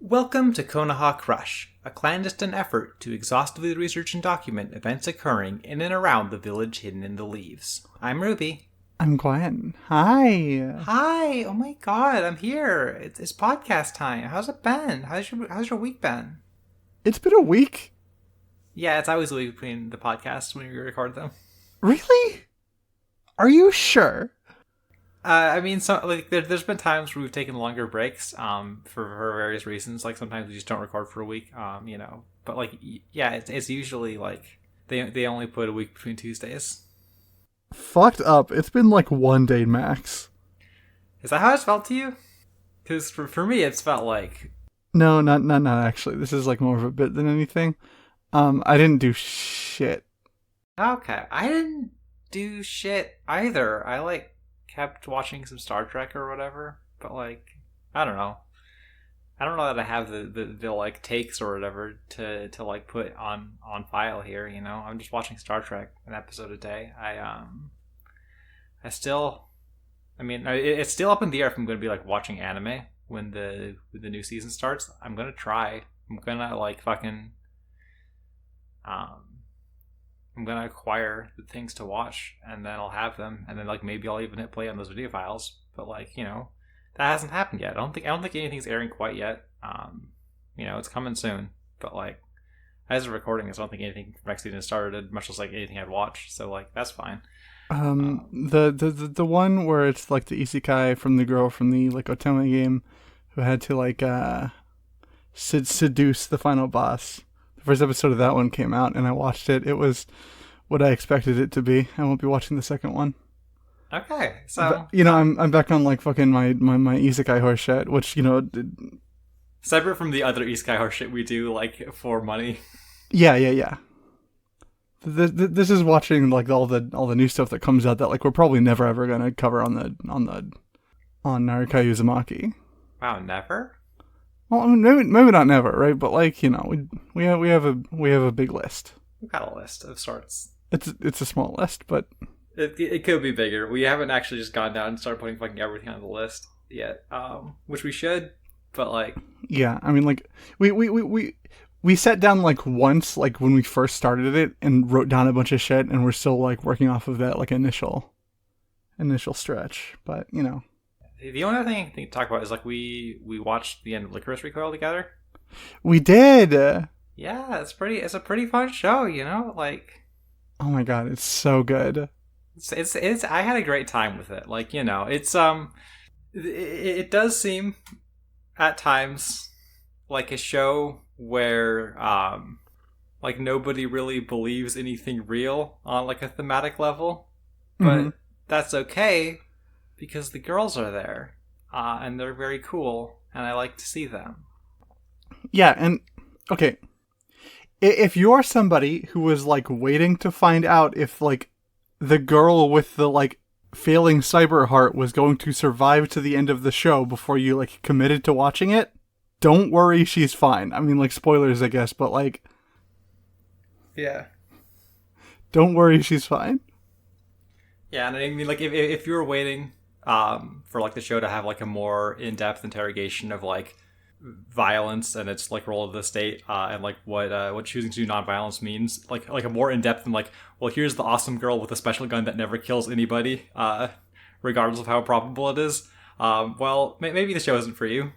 Welcome to Konoha Crush, a clandestine effort to exhaustively research and document events occurring in and around the village hidden in the leaves. I'm Ruby. I'm Gwen. Hi. Hi! Oh my god, I'm here. It's podcast time. How's it been? How's your week been? It's been a week. Yeah, it's always a week between the podcasts when we record them. Really? Are you sure? There's been times where we've taken longer breaks, for various reasons. Like sometimes we just don't record for a week, But it's usually like they only put a week between Tuesdays. Fucked up. It's been like 1 day max. Is that how it's felt to you? Because for me, it's felt like No, not actually. This is like more of a bit than anything. I didn't do shit. okay. I didn't do shit either. I kept watching some Star Trek or whatever, but I don't know. I don't know that I have the takes or whatever to put on file here. I'm just watching Star Trek an episode a day. It's still up in the air if I'm going to be watching anime when the new season starts. I'm gonna try. I'm gonna I'm gonna acquire the things to watch, and then I'll have them, and then maybe I'll even hit play on those video files. But that hasn't happened yet. I don't think anything's airing quite yet. It's coming soon. But as of recording this, I don't think anything from next season has started, much less anything I'd watch. So that's fine. The one where it's the isekai from the girl from the Otome game who had to seduce the final boss. The first episode of that one came out, and I watched it. It was what I expected it to be. I won't be watching the second one. Okay, so but, I'm back on fucking my isekai horse shit, which separate from the other isekai horse shit we do for money. Yeah. This is watching all the new stuff that comes out that we're probably never ever gonna cover on Naruto Uzumaki. Wow, never? Well, I mean, maybe not never, right? But we have a big list. We've got a list of sorts. It's a small list, but it could be bigger. We haven't actually just gone down and started putting fucking everything on the list yet, which we should. But yeah, I mean, we sat down once, when we first started it, and wrote down a bunch of shit, and we're still working off of that initial stretch. But the only other thing I think to talk about is we watched the end of Licorice Recoil together. We did. Yeah, it's a pretty fun show. Oh my god, it's so good. It's I had a great time with it. It does seem at times like a show where nobody really believes anything real on a thematic level, but that's okay because the girls are there and they're very cool and I like to see them. Yeah, and okay, if you're somebody who was waiting to find out if the girl with the failing cyber heart was going to survive to the end of the show before you committed to watching it, don't worry, she's fine. I mean, spoilers, I guess, but yeah, don't worry, she's fine. Yeah, and I mean, if you were waiting for the show to have a more in-depth interrogation of violence and its role of the state and what choosing to do nonviolence means, a more in-depth than well, here's the awesome girl with a special gun that never kills anybody, regardless of how probable it is. Well, maybe the show isn't for you.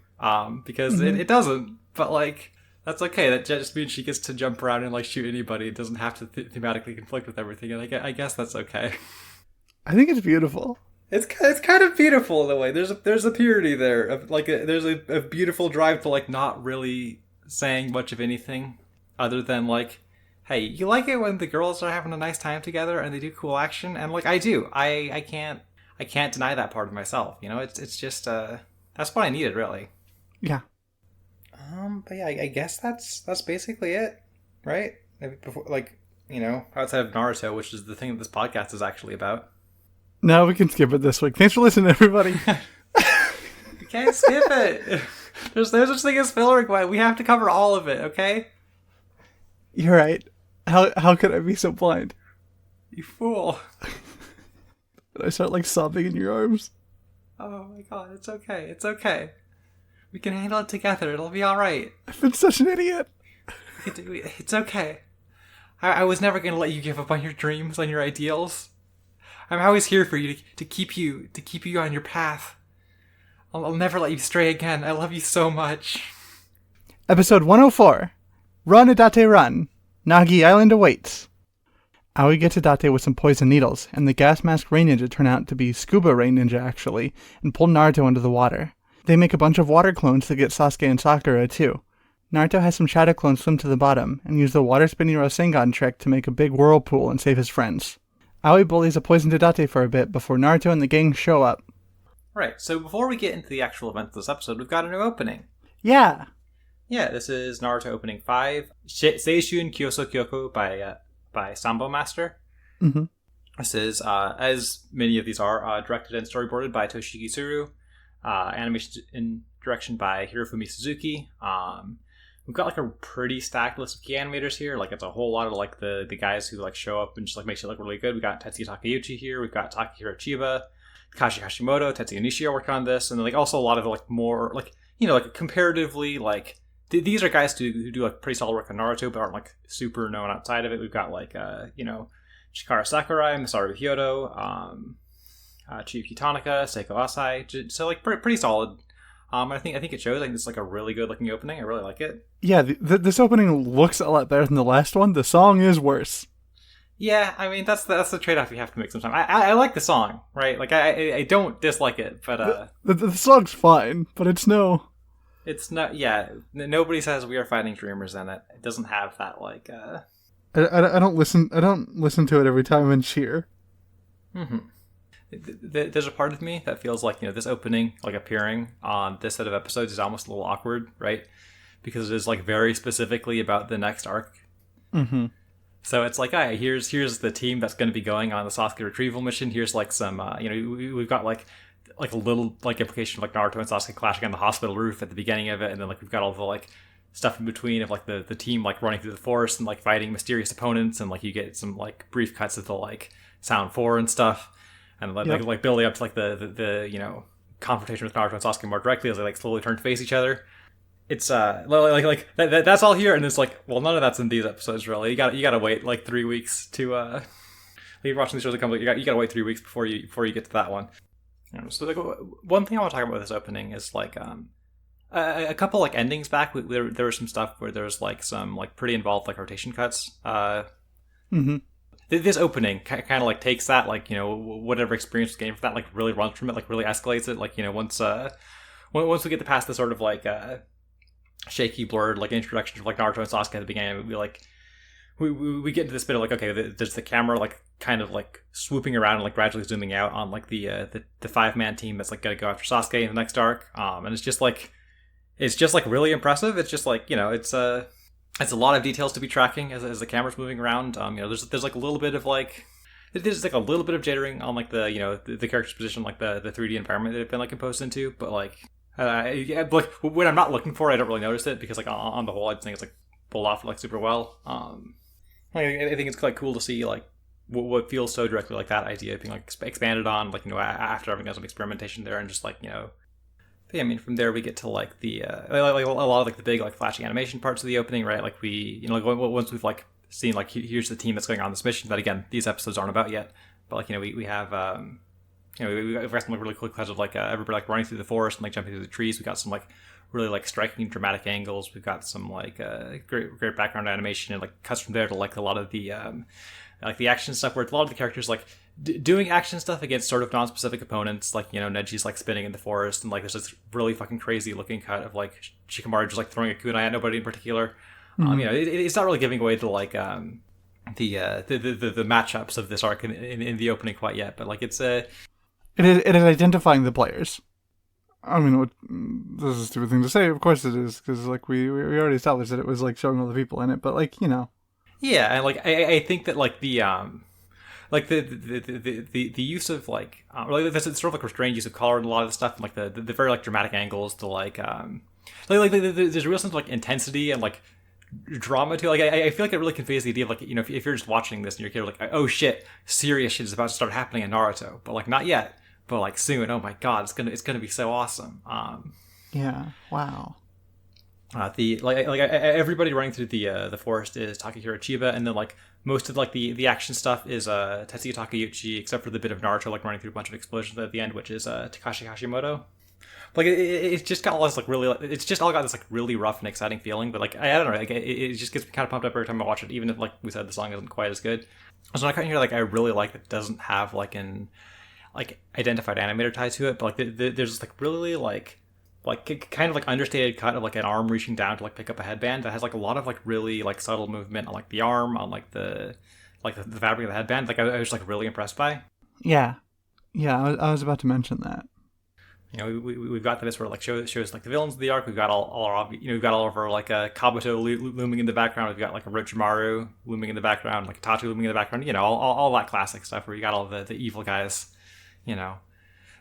Because it doesn't, but that's okay. That just means she gets to jump around and shoot anybody. It doesn't have to thematically conflict with everything, and I guess that's okay. I think it's beautiful. It's kind of beautiful in a way. There's a purity there of there's a beautiful drive to not really saying much of anything other than hey, you like it when the girls are having a nice time together and they do cool action, and I do. I can't deny that part of myself. It's just that's what I needed, really. Yeah. But yeah, I guess that's basically it, right? Before, outside of Naruto, which is the thing that this podcast is actually about. No, we can skip it this week. Thanks for listening, everybody. You can't skip it. There's no such thing as filler, Gwen. We have to cover all of it, okay? You're right. How could I be so blind? You fool. Did I start sobbing in your arms? Oh my god, it's okay. It's okay. We can handle it together. It'll be all right. I've been such an idiot. It's okay. I was never gonna let you give up on your dreams, on your ideals. I'm always here for you to keep you on your path. I'll never let you stray again. I love you so much. Episode 104. Run, Idate, run. Nagi Island awaits. Aoi gets Idate with some poison needles, and the gas mask rain ninja turn out to be scuba rain ninja actually, and pull Naruto into the water. They make a bunch of water clones to get Sasuke and Sakura too. Naruto has some shadow clones swim to the bottom, and use the water spinning Rasengan trick to make a big whirlpool and save his friends. Aoi bullies a poisoned Idate for a bit before Naruto and the gang show up. Right, so before we get into the actual events of this episode, we've got a new opening. Yeah! Yeah, this is Naruto opening 5, Seishun Kyoso Kyoko by Sambo Master. Mm-hmm. This is, as many of these are, directed and storyboarded by Toshiki Tsuru, animation and direction by Hirofumi Suzuki. We've got like a pretty stacked list of key animators here. Like it's a whole lot of like the guys who like show up and just like make shit look really good. We got Tetsuya Takeuchi here. We've got Takahiro Chiba, Takashi Hashimoto, Tetsuya Nishi are working on this, and then like also a lot of like more like like comparatively like these are guys who do like pretty solid work on Naruto, but aren't like super known outside of it. We've got like Chikara Sakurai, Masaru Hyoto, Chiyuki Tanaka, Seiko Asai. So like pretty solid. I think it shows. I think it's like a really good looking opening. I really like it. Yeah, this opening looks a lot better than the last one. The song is worse. Yeah, I mean that's the trade-off you have to make sometimes. I like the song, right? Like I don't dislike it, but the song's fine, but it's not. Yeah, nobody says we are fighting dreamers in it. It doesn't have that like. I don't listen to it every time and cheer. Mm-hmm. There's a part of me that feels like this opening like appearing on this set of episodes is almost a little awkward, right? Because it is like very specifically about the next arc. Mm-hmm. So it's like, here's the team that's going to be going on the Sasuke retrieval mission. Here's like some, we've got like a little like implication of like Naruto and Sasuke clashing on the hospital roof at the beginning of it, and then like we've got all the like stuff in between of like the team like running through the forest and like fighting mysterious opponents, and like you get some like brief cuts of the like Sound 4 and stuff, and like building up to like the confrontation with Naruto and Sasuke more directly as they like slowly turn to face each other. It's like that's all here, and it's like, well, none of that's in these episodes really. You gotta wait like 3 weeks to you're watching these shows that come. You gotta wait 3 weeks before you get to that one. So like one thing I want to talk about with this opening is like a couple like endings back. There was some stuff where there's like some like pretty involved like rotation cuts. Mm-hmm. This opening kind of like takes that like whatever experience was gained from that, like really runs from it, like really escalates it. Like once we get past the sort of like shaky blurred like introduction of like Naruto and Sasuke at the beginning, we get into this bit of like, okay, there's the camera like kind of like swooping around and like gradually zooming out on like the 5-man team that's like gonna go after Sasuke in the next arc, and it's just like really impressive. It's just like it's a lot of details to be tracking as the camera's moving around. There's like a little bit of like there's like a little bit of jittering on like the character's position, like the 3D environment that they've been like imposed into, but like like when I'm not looking for it, I don't really notice it because like on the whole I just think it's like pulled off like super well. I think it's quite cool to see like what feels so directly like that idea being like expanded on, like after having done some experimentation there, and just like I mean, from there we get to like the like a lot of like the big like flashy animation parts of the opening, right? Like we like once we've like seen like here's the team that's going on this mission that again these episodes aren't about yet, but like we have we've got some like really cool cuts of like everybody like running through the forest and like jumping through the trees. We got some like really like striking dramatic angles. We've got some like great background animation and like cuts from there to like a lot of the like the action stuff where a lot of the characters like doing action stuff against sort of non-specific opponents. Like Neji's like spinning in the forest, and like there's this really fucking crazy looking cut of like Shikamaru just like throwing a kunai at nobody in particular. Mm-hmm. It's not really giving away the like the matchups of this arc in the opening quite yet, but like it's it is identifying the players. I mean, this is a stupid thing to say. Of course it is, because like we already established that it was like showing all the people in it, but like Yeah, and like I think that like the the use of like there's sort of like restrained use of color and a lot of the stuff, and like the very like dramatic angles to like there's a real sense of like intensity and like drama too. Like I feel like it really conveys the idea of like if you're just watching this and you're like, oh shit, serious shit is about to start happening in Naruto, but like not yet, but like soon. Oh my god, it's gonna be so awesome. Yeah. Wow. The everybody running through the forest is Takahiro Chiba, and then like most of like the action stuff is Tetsuya Takeuchi, except for the bit of Naruto like running through a bunch of explosions at the end, which is Takashi Hashimoto. Like it's just got all this like really, it's just all got this like really rough and exciting feeling. But like I don't know, like it just gets me kind of pumped up every time I watch it, even if like we said the song isn't quite as good. So I kind of hear like I really like that it doesn't have like an like identified animator tie to it, but like there's this like really like kind of like understated cut of like an arm reaching down to like pick up a headband that has like a lot of like really like subtle movement on like the arm, on like the fabric of the headband. Like I was like really impressed by. Yeah. I was about to mention that. You know, we've got this where like shows like the villains of the arc. We've got all our we've got all of our like a Kabuto looming in the background. We've got like a Orochimaru looming in the background, like a Tatu looming in the background. You know, all that classic stuff where you got all the evil guys, you know,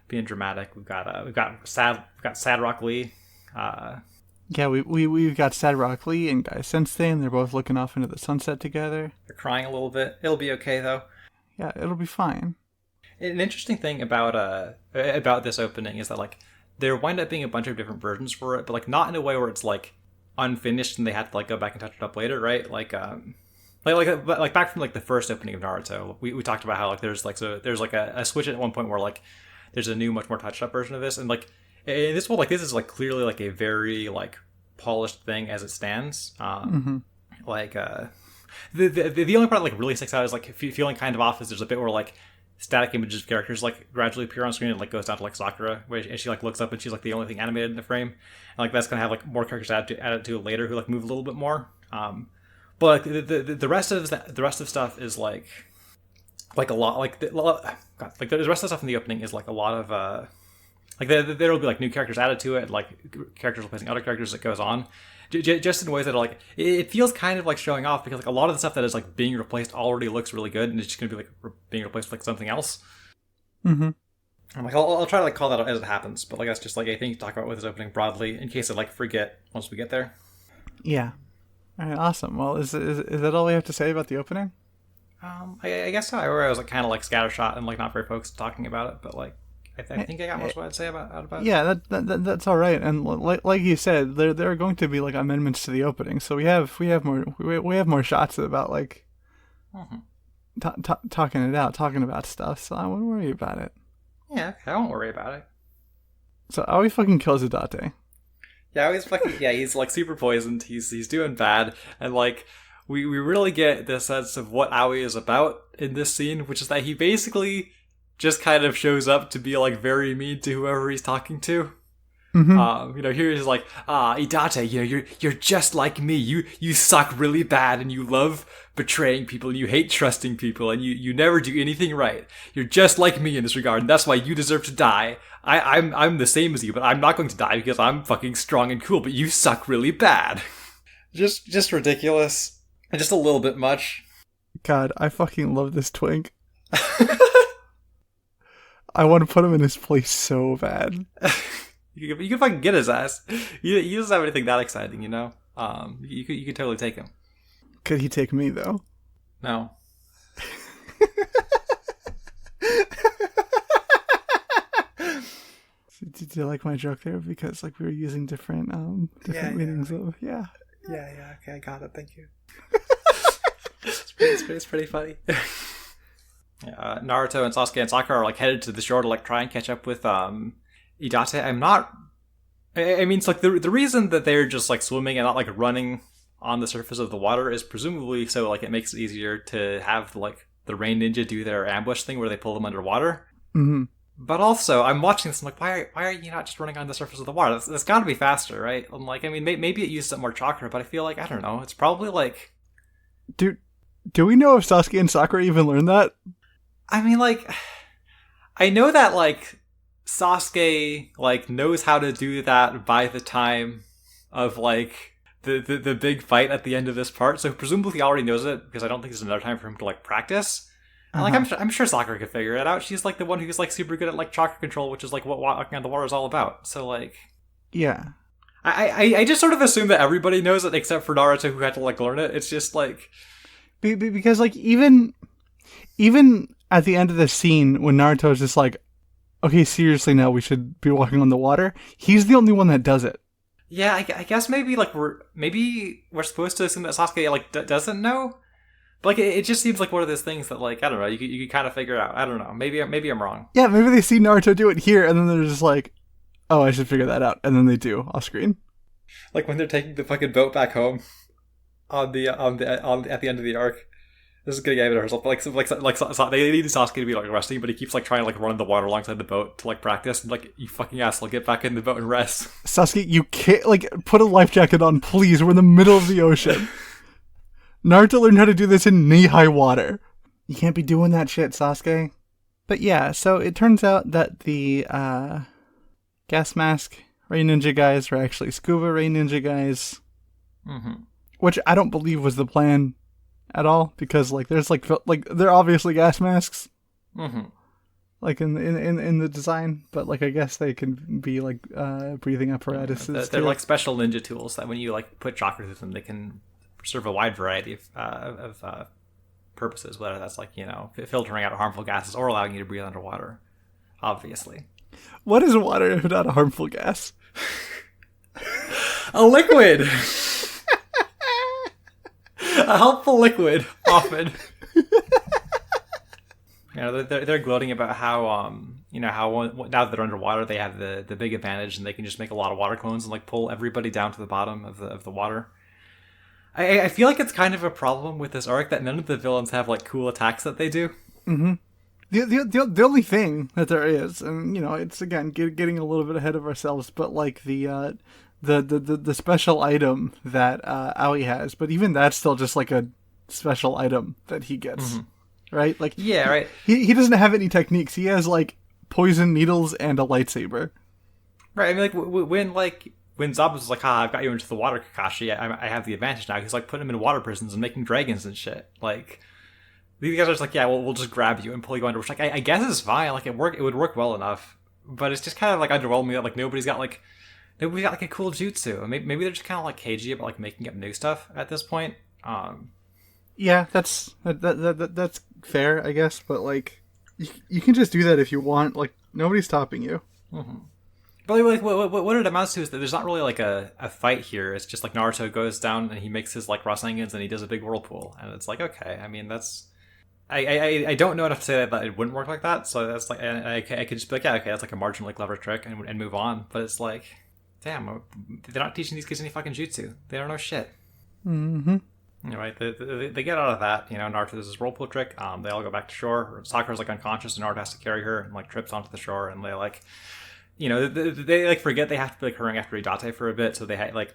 being dramatic. We've got Sad Rock Lee. Yeah, we've got Sad Rock Lee and Guy Sensei, and they're both looking off into the sunset together. They're crying a little bit. It'll be okay though. Yeah, it'll be fine. An interesting thing about this opening is that like there wind up being a bunch of different versions for it, but like not in a way where it's like unfinished and they have to like go back and touch it up later, right? Like back from like the first opening of Naruto, we talked about how like there's like a switch at one point where like there's a new, much more touched up version of this, and like in this one, like this is like clearly like a very like polished thing as it stands. Like the only part that like really sticks out is like feeling kind of off is there's a bit where like static images of characters like gradually appear on screen and like goes down to like Sakura, where she like looks up and she's like the only thing animated in the frame, and like that's gonna have like more characters added to it later who like move a little bit more. But like, the rest of stuff is like a lot like the rest of the stuff in the opening is like a lot of like there will be like new characters added to it, like characters replacing other characters that goes on. Just in ways that are like it feels kind of like showing off, because like a lot of the stuff that is like being replaced already looks really good, and it's just gonna be like being replaced with like something else. I'm like I'll try to like call that out as it happens, but like that's just like a thing to talk about with this opening broadly in case I like forget once we get there. Yeah. All right. Awesome. Well, is that all we have to say about the opening? I guess so. I was like kind of like scattershot and like not very focused talking about it, but like I think I got most of what I'd say about it. Yeah, that's all right. And like you said, there are going to be like amendments to the opening, so we have more shots about like talking it out, talking about stuff. So I won't worry about it. Yeah, okay, I won't worry about it. So Aoi fucking kills Idate. Yeah, he's like super poisoned. He's doing bad, and like we really get the sense of what Aoi is about in this scene, which is that he basically just kind of shows up to be like very mean to whoever he's talking to. You know, here he's like, Idate, you know, you're just like me. You suck really bad, and you love betraying people, and you hate trusting people, and you never do anything right. You're just like me in this regard, and that's why you deserve to die. I'm the same as you, but I'm not going to die because I'm fucking strong and cool, but you suck really bad. Just ridiculous. And just a little bit much. God, I fucking love this twink. I want to put him in his place so bad. You can fucking get his ass. He doesn't have anything that exciting, you know? You could totally take him. Could he take me, though? No. Did you like my joke there? Because like we were using different meanings of Yeah, okay, I got it. Thank you. It's pretty funny. Naruto and Sasuke and Sakura are like headed to the shore to like try and catch up with Idate. I mean, it's like the reason that they're just like swimming and not like running on the surface of the water is presumably so like it makes it easier to have like the rain ninja do their ambush thing where they pull them underwater. But also, I'm watching this, I'm like, why are you not just running on the surface of the water? That's got to be faster, right? I'm like, I mean, maybe it uses up more chakra, but I feel like, I don't know, it's probably like... Do we know if Sasuke and Sakura even learned that? I mean, like, I know that, like, Sasuke, like, knows how to do that by the time of, like, the big fight at the end of this part, so presumably he already knows it, because I don't think there's another time for him to, like, practice. And, like, I'm sure Sakura could figure it out. She's, like, the one who's, like, super good at, like, chakra control, which is, like, what walking on the water is all about. So, like... Yeah. I just sort of assume that everybody knows it, except for Naruto, who had to, like, learn it. It's just, like... Because, like, even at the end of the scene, when Naruto is just like, okay, seriously, now we should be walking on the water. He's the only one that does it. Yeah, I guess maybe like we're supposed to assume that Sasuke like doesn't know, but like it just seems like one of those things that like I don't know you could kind of figure out. I don't know. Maybe I'm wrong. Yeah, maybe they see Naruto do it here, and then they're just like, "Oh, I should figure that out," and then they do off screen. Like when they're taking the fucking boat back home at the end of the arc. This is gonna get into herself. They need Sasuke to be like resting, but he keeps like trying to like run in the water alongside the boat to like practice. And like, you fucking asshole, get back in the boat and rest. Sasuke, you can't like put a life jacket on, please. We're in the middle of the ocean. Naruto learned how to do this in knee-high water. You can't be doing that shit, Sasuke. But yeah, so it turns out that the gas mask Ray Ninja guys are actually scuba Ray Ninja guys, which I don't believe was the plan at all, because like there's like they're obviously gas masks, like in the design, but like I guess they can be like breathing apparatuses. They're like special ninja tools that when you like put chakra through them, they can serve a wide variety of purposes, whether that's like, you know, filtering out harmful gases or allowing you to breathe underwater. Obviously, what is water if not a harmful gas? A liquid. A helpful liquid, often. You know, they're gloating about how you know, how now that they're underwater, they have the big advantage, and they can just make a lot of water clones and like pull everybody down to the bottom of the water. I feel like it's kind of a problem with this arc that none of the villains have like cool attacks that they do. The only thing that there is, and you know, it's again getting a little bit ahead of ourselves, but like the special item that Aoi has, but even that's still just like a special item that he gets, right? Like, yeah, right. He doesn't have any techniques. He has like poison needles and a lightsaber. Right. I mean, like when Zabuza was like, "I've got you into the water, Kakashi. I have the advantage now." He's like putting him in water prisons and making dragons and shit. Like, these guys are just like, "Yeah, we'll just grab you and pull you under." Which, like, I guess is fine. Like, it would work well enough, but it's just kind of like underwhelming that like nobody's got like a cool jutsu. Maybe they're just kind of like cagey about like making up new stuff at this point. Yeah, that's fair, I guess. But like, you can just do that if you want. Like, nobody's stopping you. But like, what it amounts to is that there's not really like a fight here. It's just like Naruto goes down and he makes his like Rasengans and he does a big whirlpool, and it's like, okay. I mean, that's I don't know enough to say that it wouldn't work like that. So that's like I could just be like, yeah, okay, that's like a marginally clever trick and move on. But it's like, damn, they're not teaching these kids any fucking jutsu. They don't know shit. Right, they get out of that. You know, Naruto does his whirlpool trick. They all go back to shore. Sakura's like unconscious, and Naruto has to carry her and like trips onto the shore. And they like, you know, they like forget they have to be like hurrying after Hidate for a bit, so they like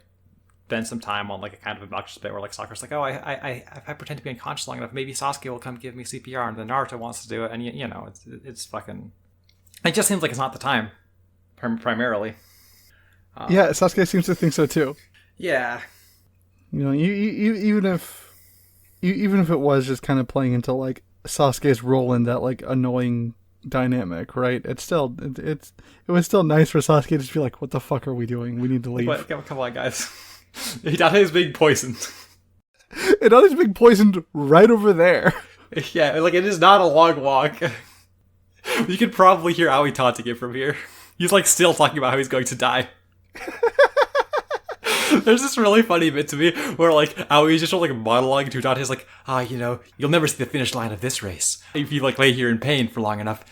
spend some time on like a kind of obnoxious bit where like Sakura's like, oh, if I pretend to be unconscious long enough, maybe Sasuke will come give me CPR, and then Naruto wants to do it, and you know, it's fucking. It just seems like it's not the time, primarily. Yeah, Sasuke seems to think so too. Yeah. You know, even if it was just kind of playing into like Sasuke's role in that like annoying dynamic, right? It was still nice for Sasuke to just be like, "What the fuck are we doing? We need to leave." But, come on, guys. Hidate is being poisoned. Hidate's being poisoned right over there. Yeah, like it is not a long walk. You could probably hear Aoi taunting it from here. He's like still talking about how he's going to die. There's this really funny bit to me where like Aoi's just like monologuing to Hidate's like, you know, you'll never see the finish line of this race. If you like lay here in pain for long enough,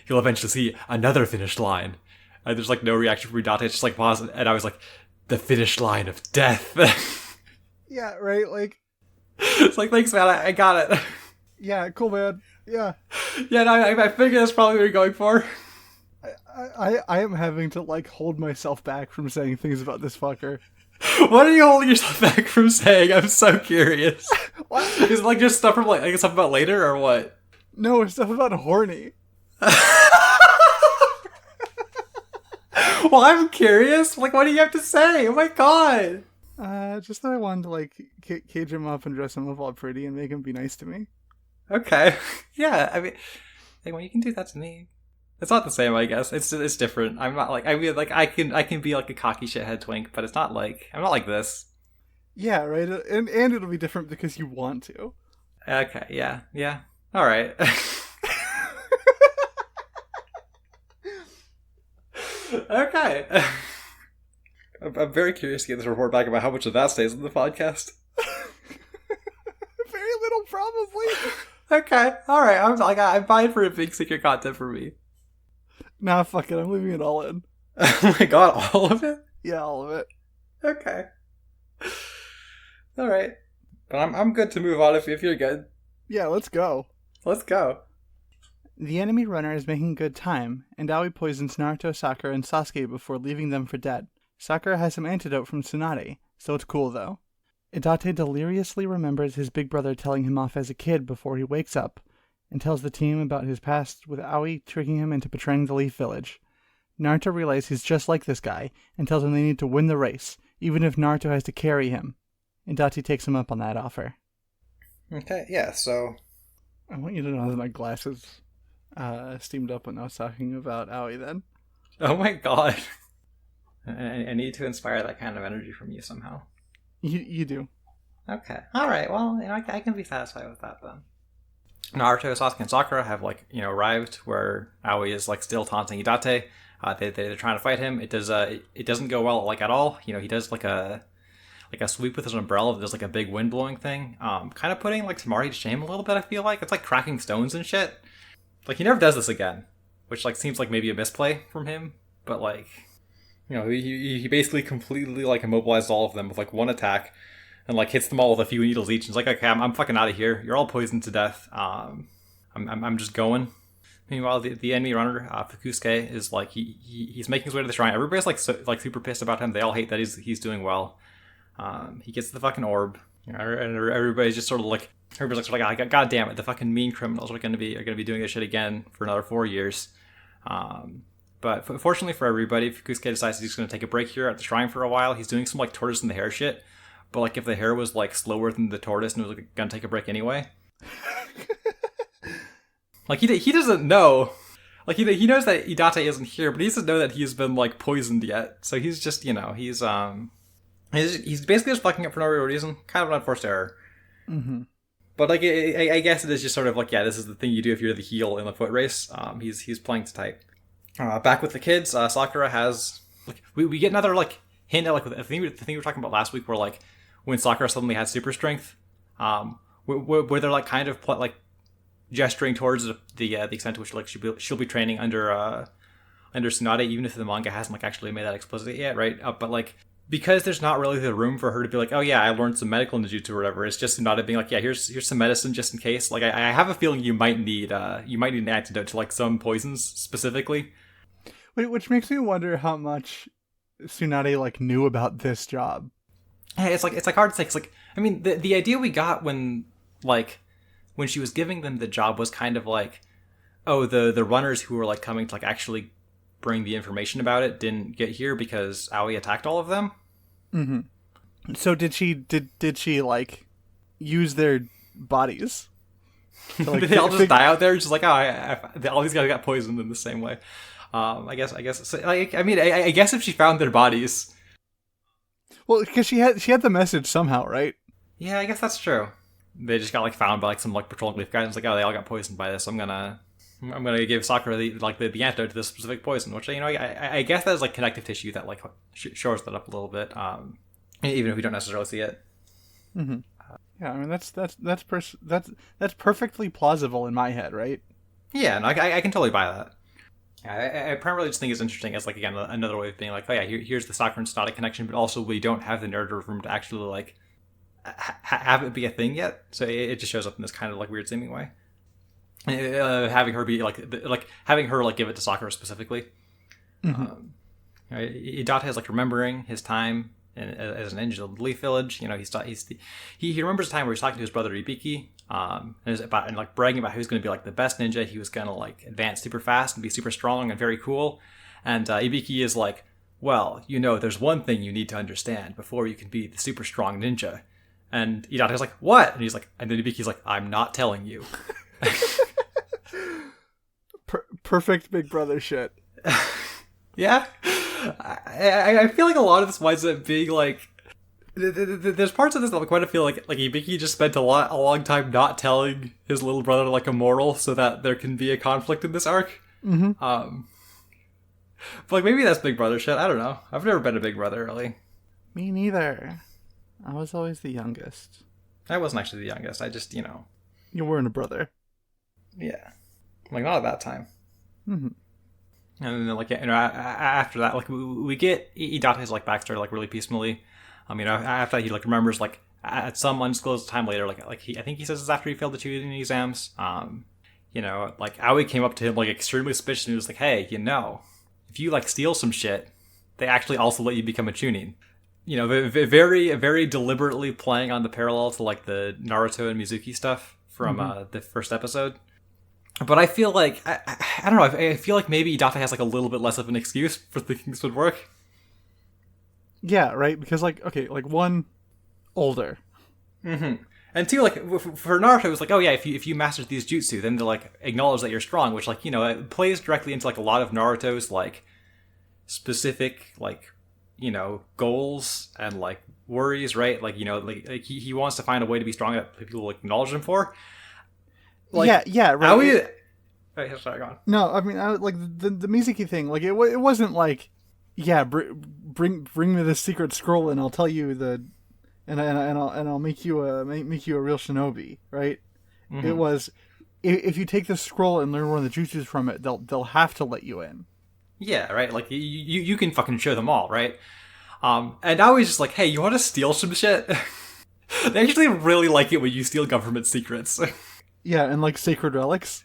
you'll eventually see another finish line. And there's like no reaction from Hidate. It's just like pause, and I was like, the finish line of death. Yeah, right. Like, it's like, thanks, man. I got it. Yeah, cool, man. Yeah. Yeah, no, I figured that's probably what you're going for. I am having to like hold myself back from saying things about this fucker. What are you holding yourself back from saying? I'm so curious. What? Is it like just stuff from like stuff about later or what? No, it's stuff about horny. Well, I'm curious. Like, what do you have to say? Oh my god. Just that I wanted to like cage him up and dress him up all pretty and make him be nice to me. Okay. Yeah, I mean, hey, well, you can do that to me. It's not the same, I guess. It's different. I'm not like, I mean, like I can be like a cocky shithead twink, but it's not like I'm not like this. Yeah, right. And it'll be different because you want to. Okay. Yeah. All right. Okay. I'm very curious to get this report back about how much of that stays in the podcast. Very little, probably. Okay, all right. I'm fine for it being secret content for me. Nah, fuck it. I'm leaving it all in. Oh my god, all of it? Yeah, all of it. Okay. All right. But I'm good to move on if you're good. Yeah, let's go. Let's go. The enemy runner is making good time, and Aoi poisons Naruto, Sakura, and Sasuke before leaving them for dead. Sakura has some antidote from Tsunade, so it's cool though. Idate deliriously remembers his big brother telling him off as a kid before he wakes up, and tells the team about his past with Aoi tricking him into betraying the Leaf Village. Naruto realizes he's just like this guy, and tells him they need to win the race, even if Naruto has to carry him. Idate takes him up on that offer. Okay, yeah, so... I want you to know that my glasses steamed up when I was talking about Aoi then. Oh my god. I need to inspire that kind of energy from you somehow. You do. Okay. Alright, well, I can be satisfied with that then. Naruto, Sasuke, and Sakura have, arrived where Aoi is, still taunting Idate. They're trying to fight him. It doesn't go well, at all. He does, a sweep with his umbrella. There's, a big wind blowing thing. Kind of putting, Temari to shame a little bit, I feel like. It's, cracking stones and shit. He never does this again. Which, seems like maybe a misplay from him. But, he basically completely, immobilized all of them with, one attack. And, hits them all with a few needles each. And it's okay, I'm fucking out of here. You're all poisoned to death. I'm just going. Meanwhile, the enemy runner, Fukusuke, is, he's making his way to the shrine. Everybody's, super pissed about him. They all hate that he's doing well. He gets the fucking orb. And everybody's just sort of, everybody's God damn it, the fucking mean criminals are gonna be doing this shit again for another 4 years. But fortunately for everybody, Fukusuke decides he's going to take a break here at the shrine for a while. He's doing some tortoise in the hair shit. But if the hair was slower than the tortoise and was going to take a break anyway. He doesn't know. He knows that Idate isn't here, but he doesn't know that he's been poisoned yet. So he's just, he's basically just fucking up for no real reason. Kind of an unforced error. Mm-hmm. But I guess it is just sort of this is the thing you do if you're the heel in the foot race. He's playing to type. Back with the kids, Sakura has we get another hint at the thing we were talking about last week, where when Sakura suddenly had super strength, where they're kind of gesturing towards the extent to which she'll be training under Tsunade, even if the manga hasn't actually made that explicit yet, right? But because there's not really the room for her to be oh yeah, I learned some medical ninjutsu or whatever. It's just Tsunade being yeah, here's some medicine just in case. I have a feeling you might need an antidote to some poisons specifically. Which makes me wonder how much Tsunade knew about this job. Hey, it's hard to say. The idea we got when she was giving them the job was kind of the runners who were coming to actually bring the information about it didn't get here because Aoi attacked all of them. Mm-hmm. So did she use their bodies? Did they all just die out there? Just all these guys got poisoned in the same way. I guess. So, I guess if she found their bodies. Well, because she had the message somehow, right? Yeah, I guess that's true. They just got found by some patrolling leaf guys. And they all got poisoned by this. I'm gonna give Sakura the antidote to this specific poison, which I guess that is connective tissue that shores that up a little bit, even if we don't necessarily see it. Mm-hmm. Yeah, that's perfectly plausible in my head, right? Yeah, no, I can totally buy that. I primarily just think it's interesting as again another way of being oh yeah, here's the Sakura and Tsunade connection, but also we don't have the narrative room to actually have it be a thing yet, so it just shows up in this kind of weird seeming way. Having her be having her give it to Sakura specifically. Mm-hmm. Idate is remembering his time as an ninja in the Leaf Village. He remembers the time where he's talking to his brother Ibiki, and bragging about how he's going to be the best ninja. He was going to advance super fast and be super strong and very cool. And Ibiki is well, there's one thing you need to understand before you can be the super strong ninja. And Idate is what? And he's and then Ibiki's I'm not telling you. Perfect big brother shit. Yeah, I feel a lot of this winds up being there's parts of this that quite feel like Ibiki just spent a long time not telling his little brother a moral so that there can be a conflict in this arc. Mm-hmm. But like maybe that's Big Brother shit. I don't know. I've never been a Big Brother really. Me neither. I was always the youngest. I wasn't actually the youngest. I just You weren't a brother. yeah, like not at that time. Mm-hmm. And then like after that, like we get Idate's like backstory like really piecemeally. After that he like remembers like at some undisclosed time later, I think he says it's after he failed the tutoring exams. Like Aoi came up to him like extremely suspicious and he was like, hey, if you like steal some shit, they actually also let you become a chunin. Very, very deliberately playing on the parallel to like the Naruto and Mizuki stuff from the first episode. But I feel like I don't know. I feel like maybe Idate has like a little bit less of an excuse for thinking this would work. Yeah, right. Because like one, older. Mm-hmm. And two, like for Naruto, it was like, oh yeah, if you master these jutsu, then they'll like acknowledge that you're strong, which like it plays directly into like a lot of Naruto's like specific like goals and like worries, right? Like like he wants to find a way to be strong that people will acknowledge him for. Like, yeah, right. Sorry, go on. No, I mean, like the Mizuki thing, like it wasn't like, yeah, bring me the secret scroll and I'll tell you and I'll make you a real shinobi, right? Mm-hmm. It was, if you take the scroll and learn one of the jutsus from it, they'll have to let you in. Yeah, right. Like you can fucking show them all, right? And I was just like, hey, you want to steal some shit? They actually really like it when you steal government secrets. Yeah, and like sacred relics.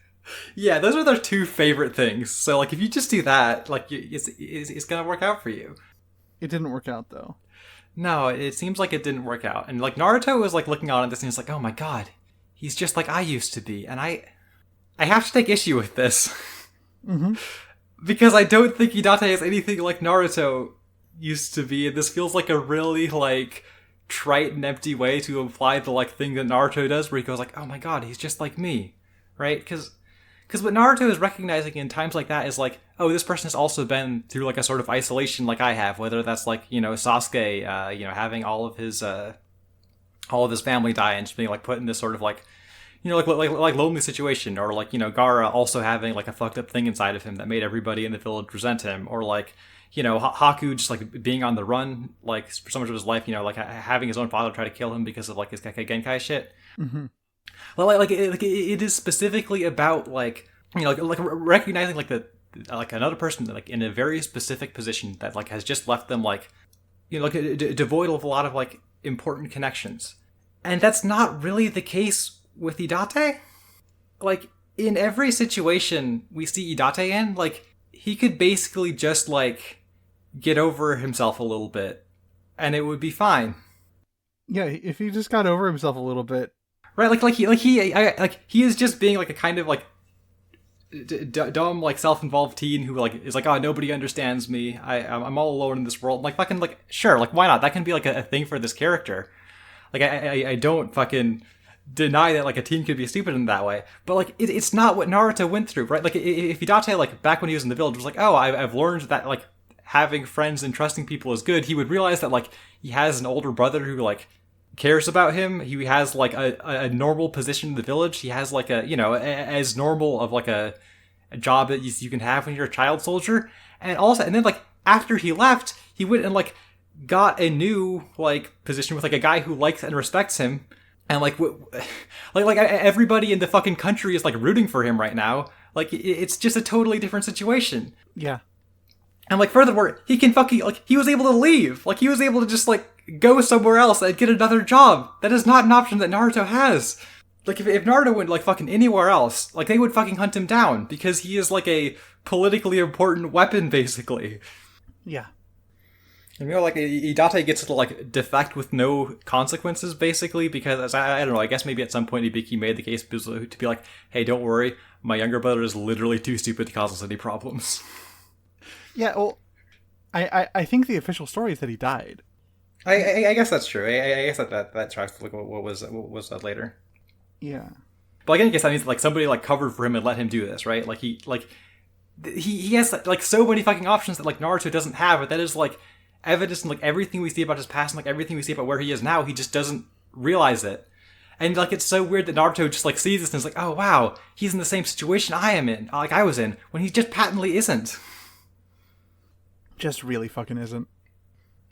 Yeah, those are their two favorite things. So like, if you just do that, like, it's gonna work out for you. It didn't work out though. No, it seems like it didn't work out. And like Naruto was like looking on at this and he's like, oh my god, he's just like I used to be, and I have to take issue with this. Mm-hmm. Because I don't think Idate is anything like Naruto used to be, and this feels like a really like trite and empty way to imply the like thing that Naruto does, where he goes like, oh my god, he's just like me, right? Because what Naruto is recognizing in times like that is like, oh, this person has also been through like a sort of isolation like I have, whether that's like Sasuke having all of his family die and just being like put in this sort of like like lonely situation, or like Gaara also having like a fucked up thing inside of him that made everybody in the village resent hhim, or like Haku just like being on the run like for so much of his life, like having his own father try to kill him because of like his Kekkei Genkai shit. Mm-hmm. Well, it is specifically about like like recognizing like like another person like in a very specific position that like has just left them like devoid of a lot of like important connections, and that's not really the case with Idate. Like in every situation we see Idate in, like he could basically just like get over himself a little bit and it would be fine. Yeah, if he just got over himself a little bit, right? He is just being like a kind of like dumb like self-involved teen who like is like, oh, nobody understands me, I'm all alone in this world. Like fucking like sure, like why not? That can be like a thing for this character. Like I don't fucking deny that like a teen could be stupid in that way, but like it's not what Naruto went through, right? Like if Idate like back when he was in the village was like, oh, I've learned that like having friends and trusting people is good, he would realize that like he has an older brother who like cares about him. He has like a normal position in the village. He has like a as normal of like a job that you can have when you're a child soldier, and then like after he left, he went and like got a new like position with like a guy who likes and respects him. And like everybody in the fucking country is like rooting for him right now. Like it's just a totally different situation. Yeah. And like furthermore, he can fucking like he was able to leave. Like he was able to just like go somewhere else and get another job. That is not an option that Naruto has. Like if Naruto went like fucking anywhere else, like they would fucking hunt him down because he is like a politically important weapon basically. Yeah. And like Idate gets to like defect with no consequences basically because I don't know, I guess maybe at some point Ibiki made the case to be like, hey, don't worry, my younger brother is literally too stupid to cause us any problems. Yeah, well, I think the official story is that he died. I guess that's true. I guess that tracks to like what was that later. Yeah. But again, I guess that means like somebody like covered for him and let him do this, right? Like he has like so many fucking options that like Naruto doesn't have, but that is like evidence in like everything we see about his past and like everything we see about where he is now. He just doesn't realize it. And like it's so weird that Naruto just like sees this and is like, oh wow, he's in the same situation I am in, like I was in, when he just patently isn't. just really fucking isn't.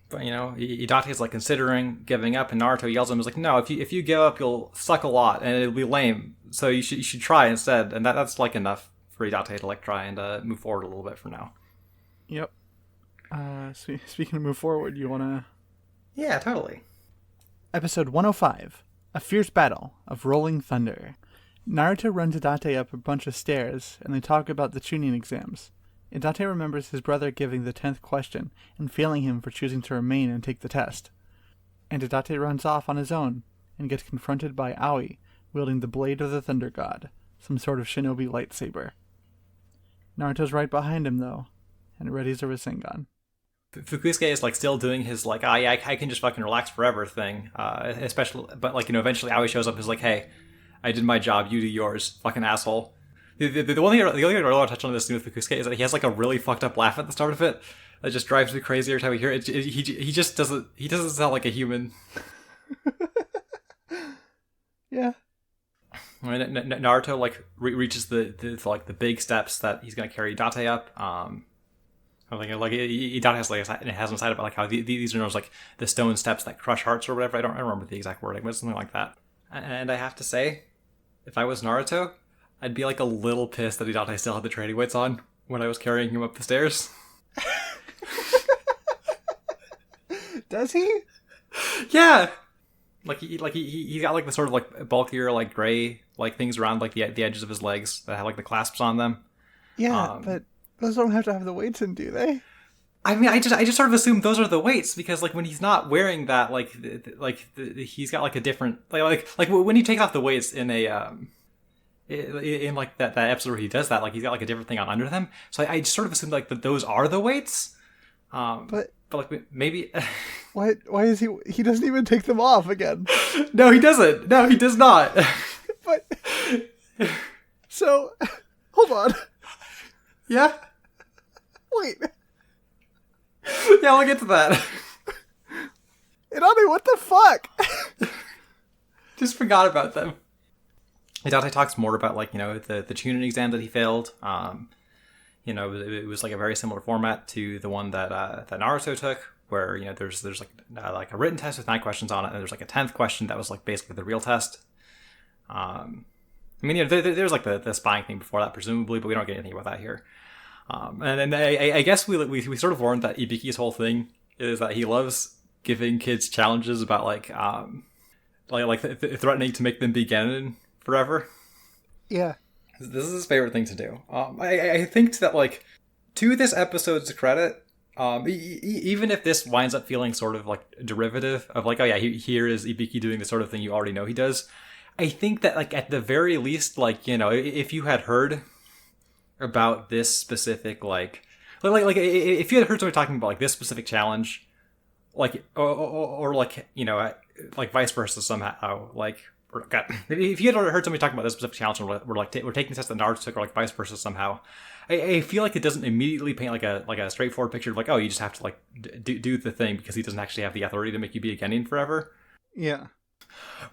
But, Idate's like considering giving up, and Naruto yells at him, is like, no, if you give up, you'll suck a lot, and it'll be lame. So you should try instead. And that's like enough for Idate to like try and move forward a little bit for now. Yep. Speaking of move forward, you want to... Yeah, totally. Episode 105, A Fierce Battle of Rolling Thunder. Naruto runs Idate up a bunch of stairs, and they talk about the Chunin exams. Idate remembers his brother giving the 10th question and failing him for choosing to remain and take the test. And Idate runs off on his own and gets confronted by Aoi, wielding the Blade of the Thunder God, some sort of shinobi lightsaber. Naruto's right behind him, though, and readies a Rasengan. Fukusuke is like still doing his like, I can just fucking relax forever thing. Especially, but like, eventually Aoi shows up and is like, hey, I did my job, you do yours, fucking asshole. The only thing I really want to touch on this scene with Fukusuke is that he has like a really fucked up laugh at the start of it that just drives me crazy every time we hear it. He just doesn't sound like a human. Yeah. I mean, Naruto like reaches the big steps that he's gonna carry Idate up. Idate has him decided about like how these are like the stone steps that crush hearts or whatever. I don't remember the exact wording, but it's something like that. And I have to say, if I was Naruto, I'd be like a little pissed that Idate still had the training weights on when I was carrying him up the stairs. Does he? Yeah. He got like the sort of like bulkier like gray like things around like the edges of his legs that have like the clasps on them. Yeah, but those don't have to have the weights in, do they? I mean, I just sort of assume those are the weights because like when he's not wearing that, he's got like a different like when he takes off the weights in a in like that episode where he does that, like he's got like a different thing on under them. So I just sort of assumed like that those are the weights. But like maybe why is he doesn't even take them off again? No, he doesn't. No, he does not. But so hold on. Yeah. Wait. Yeah, we'll get to that. Idate, what the fuck? Just forgot about them. Idate talks more about like the Chunin exam that he failed. It was like a very similar format to the one that Naruto took, where there's like a written test with 9 questions on it, and there's like a 10th question that was like basically the real test. There's like the spying thing before that presumably, but we don't get anything about that here. And then I guess we sort of learned that Ibiki's whole thing is that he loves giving kids challenges about threatening to make them be Genin forever. Yeah. This is his favorite thing to do. I think that like to this episode's credit, even if this winds up feeling sort of like derivative of like, oh yeah, here is Ibiki doing the sort of thing you already know he does. I think that like at the very least, like if you had heard about this specific like if you had heard somebody talking about like this specific challenge, like or like like vice versa somehow, like God, if you had heard somebody talking about this specific challenge and we're taking the test that Naruto took or like vice versa somehow, I feel like it doesn't immediately paint like a straightforward picture of like, oh, you just have to like do the thing because he doesn't actually have the authority to make you be a Genin forever. Yeah.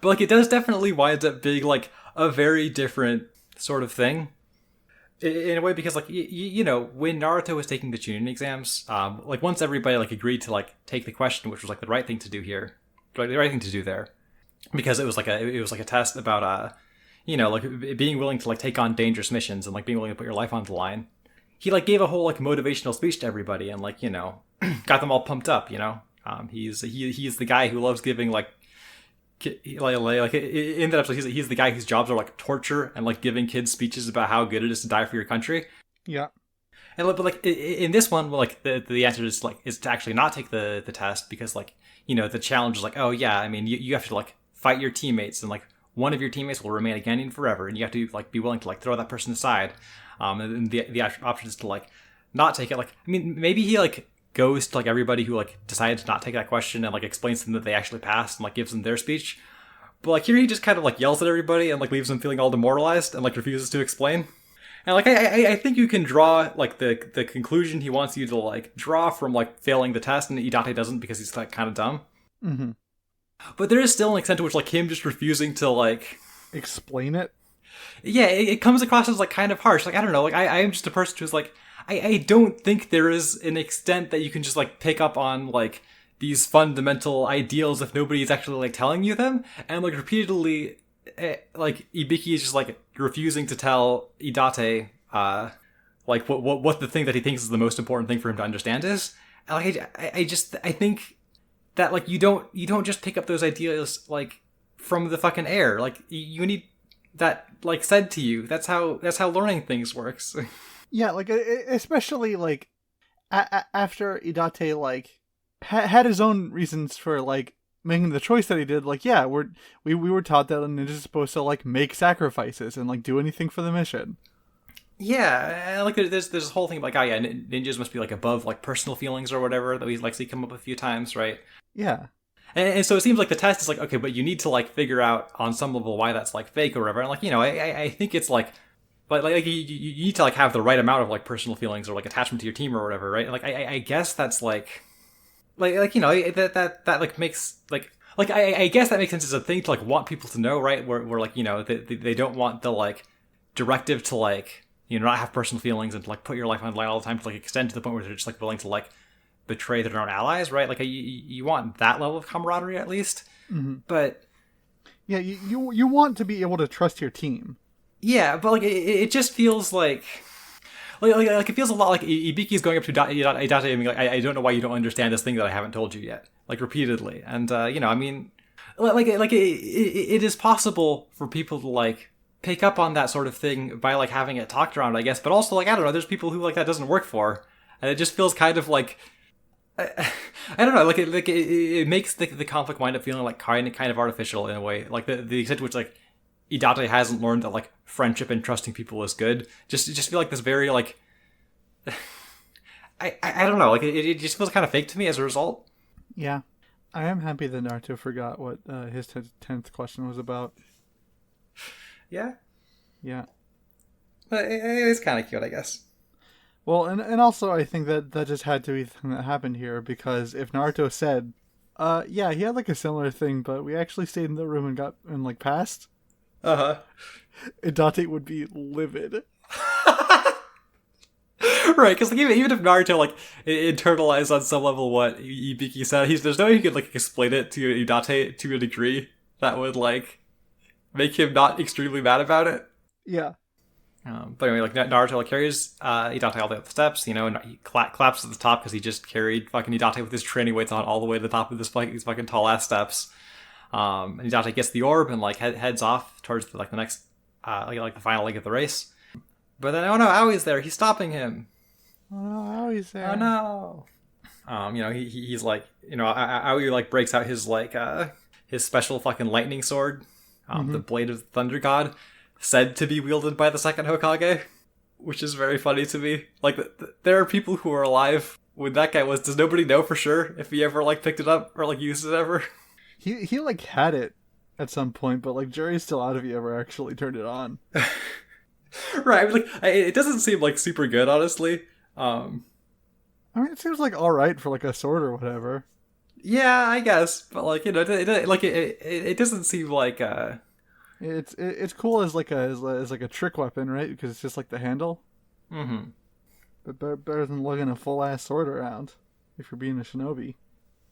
But like it does definitely wind up being like a very different sort of thing in a way, because like when Naruto was taking the Chunin exams, like once everybody like agreed to like take the question, which was like the right thing to do here, like the right thing to do there, because it was like a test about like being willing to like take on dangerous missions and like being willing to put your life on the line. He like gave a whole like motivational speech to everybody and like got them all pumped up. He's the guy who loves giving like in that episode he's the guy whose jobs are like torture and like giving kids speeches about how good it is to die for your country. Yeah. And but like in this one, like the answer is to actually not take the test because like the challenge is like, oh yeah, I mean you have to like fight your teammates and like one of your teammates will remain a Genin forever and you have to like be willing to like throw that person aside. And the option is to like not take it. Like I mean maybe he like goes to like everybody who like decided to not take that question and like explains to them that they actually passed and like gives them their speech. But like here he just kind of like yells at everybody and like leaves them feeling all demoralized and like refuses to explain. And like I think you can draw like the conclusion he wants you to like draw from like failing the test, and Idate doesn't because he's like kind of dumb. Mm-hmm. But there is still an extent to which like him just refusing to like explain it. Yeah, it comes across as like kind of harsh. Like I don't know. Like I am just a person who's like I don't think there is an extent that you can just like pick up on like these fundamental ideals if nobody's actually like telling you them. And like repeatedly, like Ibiki is just like refusing to tell Idate like what the thing that he thinks is the most important thing for him to understand is. And, like I think that like you don't just pick up those ideas like from the fucking air. Like you need that like said to you. That's how learning things works. Yeah, like especially like after Idate like had his own reasons for like making the choice that he did. Like, yeah, we were taught that a ninja's supposed to like make sacrifices and like do anything for the mission. Yeah, like there's this whole thing about, like, oh yeah, ninjas must be like above like personal feelings or whatever that we like see come up a few times, right? Yeah. And so it seems like the test is like, okay, but you need to like figure out on some level why that's like fake or whatever. And like, you know, I think it's like you need to like have the right amount of like personal feelings or like attachment to your team or whatever, right? Like I guess that's like you know that like makes like I guess that makes sense as a thing to like want people to know, right? Where like, you know, they don't want the like directive to like, you know, not have personal feelings and to, like put your life on the line all the time to like extend to the point where they're just like willing to like betray their own allies, right? Like you want that level of camaraderie at least. Mm-hmm. But yeah, you want to be able to trust your team. Yeah, but like it just feels like it feels a lot like Ibiki's going up to Idate and being like, I don't know why you don't understand this thing that I haven't told you yet, like repeatedly. And you know, I mean, it is possible for people to like pick up on that sort of thing by like having it talked around, I guess. But also, like, I don't know, there's people who like that doesn't work for, and it just feels kind of like I don't know, like it makes the conflict wind up feeling like kind of artificial in a way, like the extent to which like Idate hasn't learned that like friendship and trusting people is good. Just feel like this very like I don't know, like it just feels kind of fake to me as a result. Yeah, I am happy that Naruto forgot what his 10th question was about. Yeah, but it's kind of cute, I guess. Well, and also I think that just had to be the thing that happened here, because if Naruto said, yeah, he had like a similar thing, but we actually stayed in the room and got and like passed. Idate would be livid. Right, because like, even if Naruto like internalized on some level what Ibiki said, there's no way he could like explain it to Idate to a degree that would like make him not extremely mad about it. Yeah. But anyway, like Naruto like carries Idate all the way up the steps, you know, and he claps at the top because he just carried fucking Idate with his training weights on all the way to the top of these fucking tall ass steps. And Idate gets the orb and like heads off towards the next like the final leg of the race. But then, oh no, Aoi's there. He's stopping him. Oh no, Aoi's there. Oh no. You know, he's like, you know, Aoi like breaks out his like his special fucking lightning sword, the blade of the Thunder God, said to be wielded by the second Hokage, which is very funny to me. Like, there are people who are alive when that guy was. Does nobody know for sure if he ever like picked it up or like used it ever? He like had it at some point, but like jury's still out if he ever actually turned it on. Right, like it doesn't seem like super good, honestly. I mean, it seems like all right for like a sword or whatever. Yeah, I guess, but like, you know, it doesn't seem like It's cool as like a trick weapon, right? Because it's just like the handle. Mm-hmm. But better than lugging a full ass sword around if you're being a shinobi.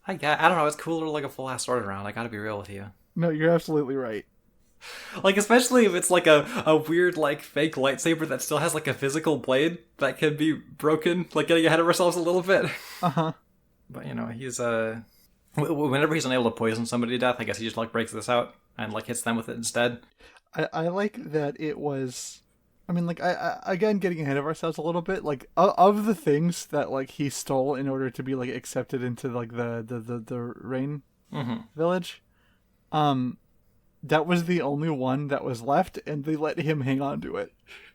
I don't know. It's cooler like a full ass sword around. I gotta be real with you. No, you're absolutely right. Like, especially if it's like a weird like fake lightsaber that still has like a physical blade that can be broken. Like, getting ahead of ourselves a little bit. But you know, he's whenever he's unable to poison somebody to death, I guess he just like breaks this out and like hits them with it instead. I like that it was. I mean, like, I again, getting ahead of ourselves a little bit. Like, of the things that like he stole in order to be like accepted into like the Rain village, that was the only one that was left, and they let him hang on to it.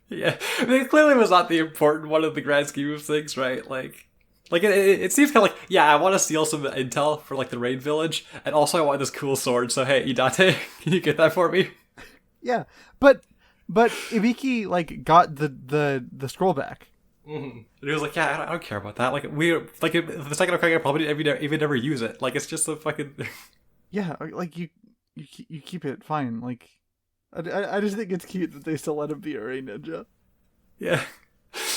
Yeah, I mean, it clearly was not the important one in the grand scheme of things, right? Like it seems kind of like, yeah, I want to steal some intel for like the Rain village, and also I want this cool sword. So hey, Idate, can you get that for me? Yeah, but Ibiki like got the scroll back. Mm-hmm. And he was like, yeah, I don't care about that. Like, the second Hokage probably even never use it. Like, it's just a fucking. Yeah, like you keep it fine. Like, I just think it's cute that they still let him be a Rain ninja. Yeah.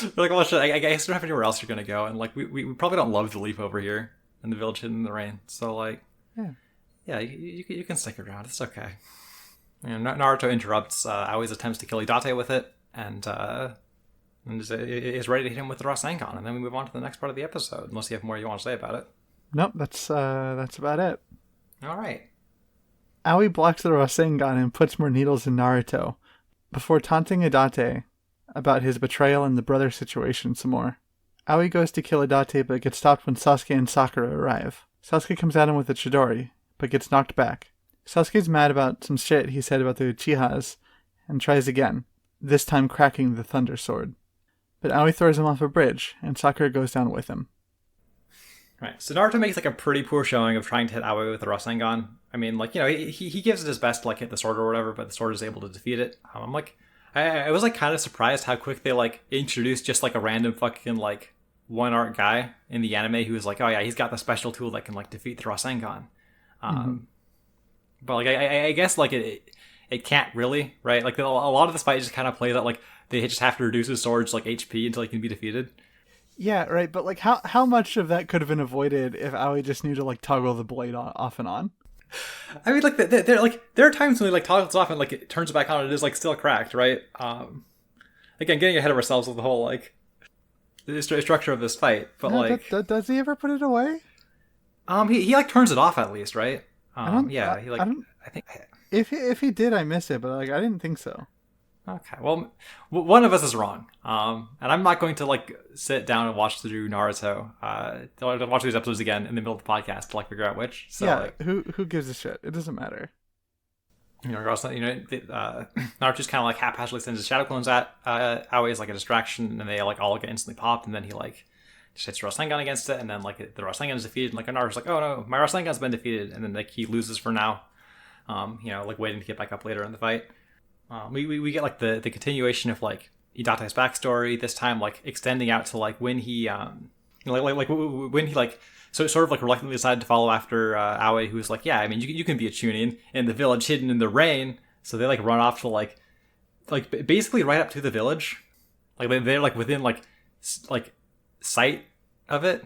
We're like, well, shit, I guess we don't have anywhere else you're gonna go, and like we probably don't love the leaf over here in the village hidden in the rain. So like, yeah, you can stick around. It's okay. You know, Naruto interrupts Aoi's attempts to kill Hidate with it, and is ready to hit him with the Rasengan, and then we move on to the next part of the episode. Unless you have more you want to say about it. Nope, that's about it. All right. Aoi blocks the Rasengan and puts more needles in Naruto, before taunting Hidate about his betrayal and the brother situation some more. Aoi goes to kill Hidate but gets stopped when Sasuke and Sakura arrive. Sasuke comes at him with a Chidori, but gets knocked back. Sasuke's mad about some shit he said about the Uchihas, and tries again, this time cracking the Thunder Sword. But Aoi throws him off a bridge, and Sakura goes down with him. Right, so Naruto makes like a pretty poor showing of trying to hit Aoi with the Rasengan. I mean, like, you know, he gives it his best to like hit the sword or whatever, but the sword is able to defeat it. I'm like, I was like kind of surprised how quick they like introduced just like a random fucking like one art guy in the anime who was like, oh yeah, he's got the special tool that can like defeat the Rasengan. But like I guess like it can't really, right? Like a lot of this fight just kind of plays that like they just have to reduce his sword's like HP until he can be defeated. Yeah, right. But like, how much of that could have been avoided if Aoi just knew to like toggle the blade off and on? I mean, like there are times when he like toggles off and like it turns it back on and it is like still cracked, right? Again, getting ahead of ourselves with the whole like the structure of this fight, but No, like, does he ever put it away? he like turns it off at least, right? Yeah, he like I think. If he did, I missed it, but like I didn't think so. Okay, well, one of us is wrong, and I'm not going to like sit down and watch through Naruto. To watch these episodes again in the middle of the podcast to like figure out which. So, yeah, like, who gives a shit? It doesn't matter. You know, Naruto's kind of like haphazardly sends his shadow clones at Aoi as like a distraction, and they like all get instantly popped, and then he like just hits Rasengan against it, and then like the Rasengan is defeated, and like Naruto's like, oh no, my Rasengan's been defeated, and then like he loses for now. You know, like waiting to get back up later in the fight. We get like the continuation of like Hidate's backstory, this time like extending out to like when he when he like so sort of like reluctantly decided to follow after Aoi, who's like, yeah, I mean you can be a chunin in the village hidden in the rain. So they like run off to like basically right up to the village, like they're like within like sight of it.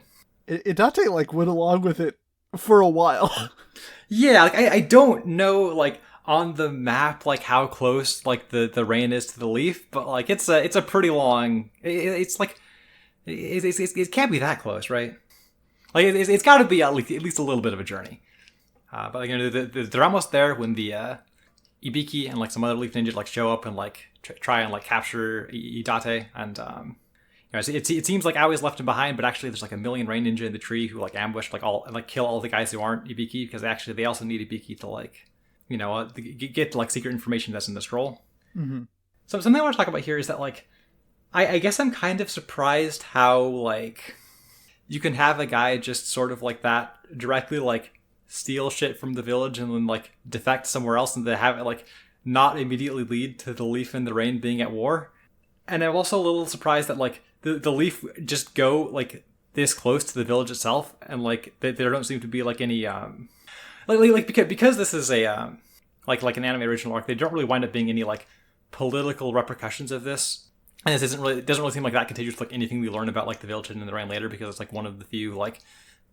Hidate like went along with it for a while. Yeah, like I don't know like on the map like how close like the rain is to the leaf, but like it's a pretty long. It's like it can't be that close, right? Like it's got to be at least a little bit of a journey. But like, you know, they're almost there when the Ibiki and like some other leaf ninjas like show up and like try and like capture Hidate, and you know, it seems like Aoi's left him behind, but actually there's like a million rain ninja in the tree who like ambush like all and like kill all the guys who aren't Ibiki, because they also need Ibiki to like, you know, get like secret information that's in the scroll. Mm-hmm. So something I want to talk about here is that like I guess I'm kind of surprised how like you can have a guy just sort of like that directly like steal shit from the village and then like defect somewhere else, and to have it like not immediately lead to the leaf and the rain being at war. And I'm also a little surprised that like the leaf just go like this close to the village itself, and like there don't seem to be like any because this is a like an anime original arc, they don't really wind up being any like political repercussions of this. And this it doesn't really seem like that continues with like anything we learn about like the village hidden in the rain later, because it's like one of the few like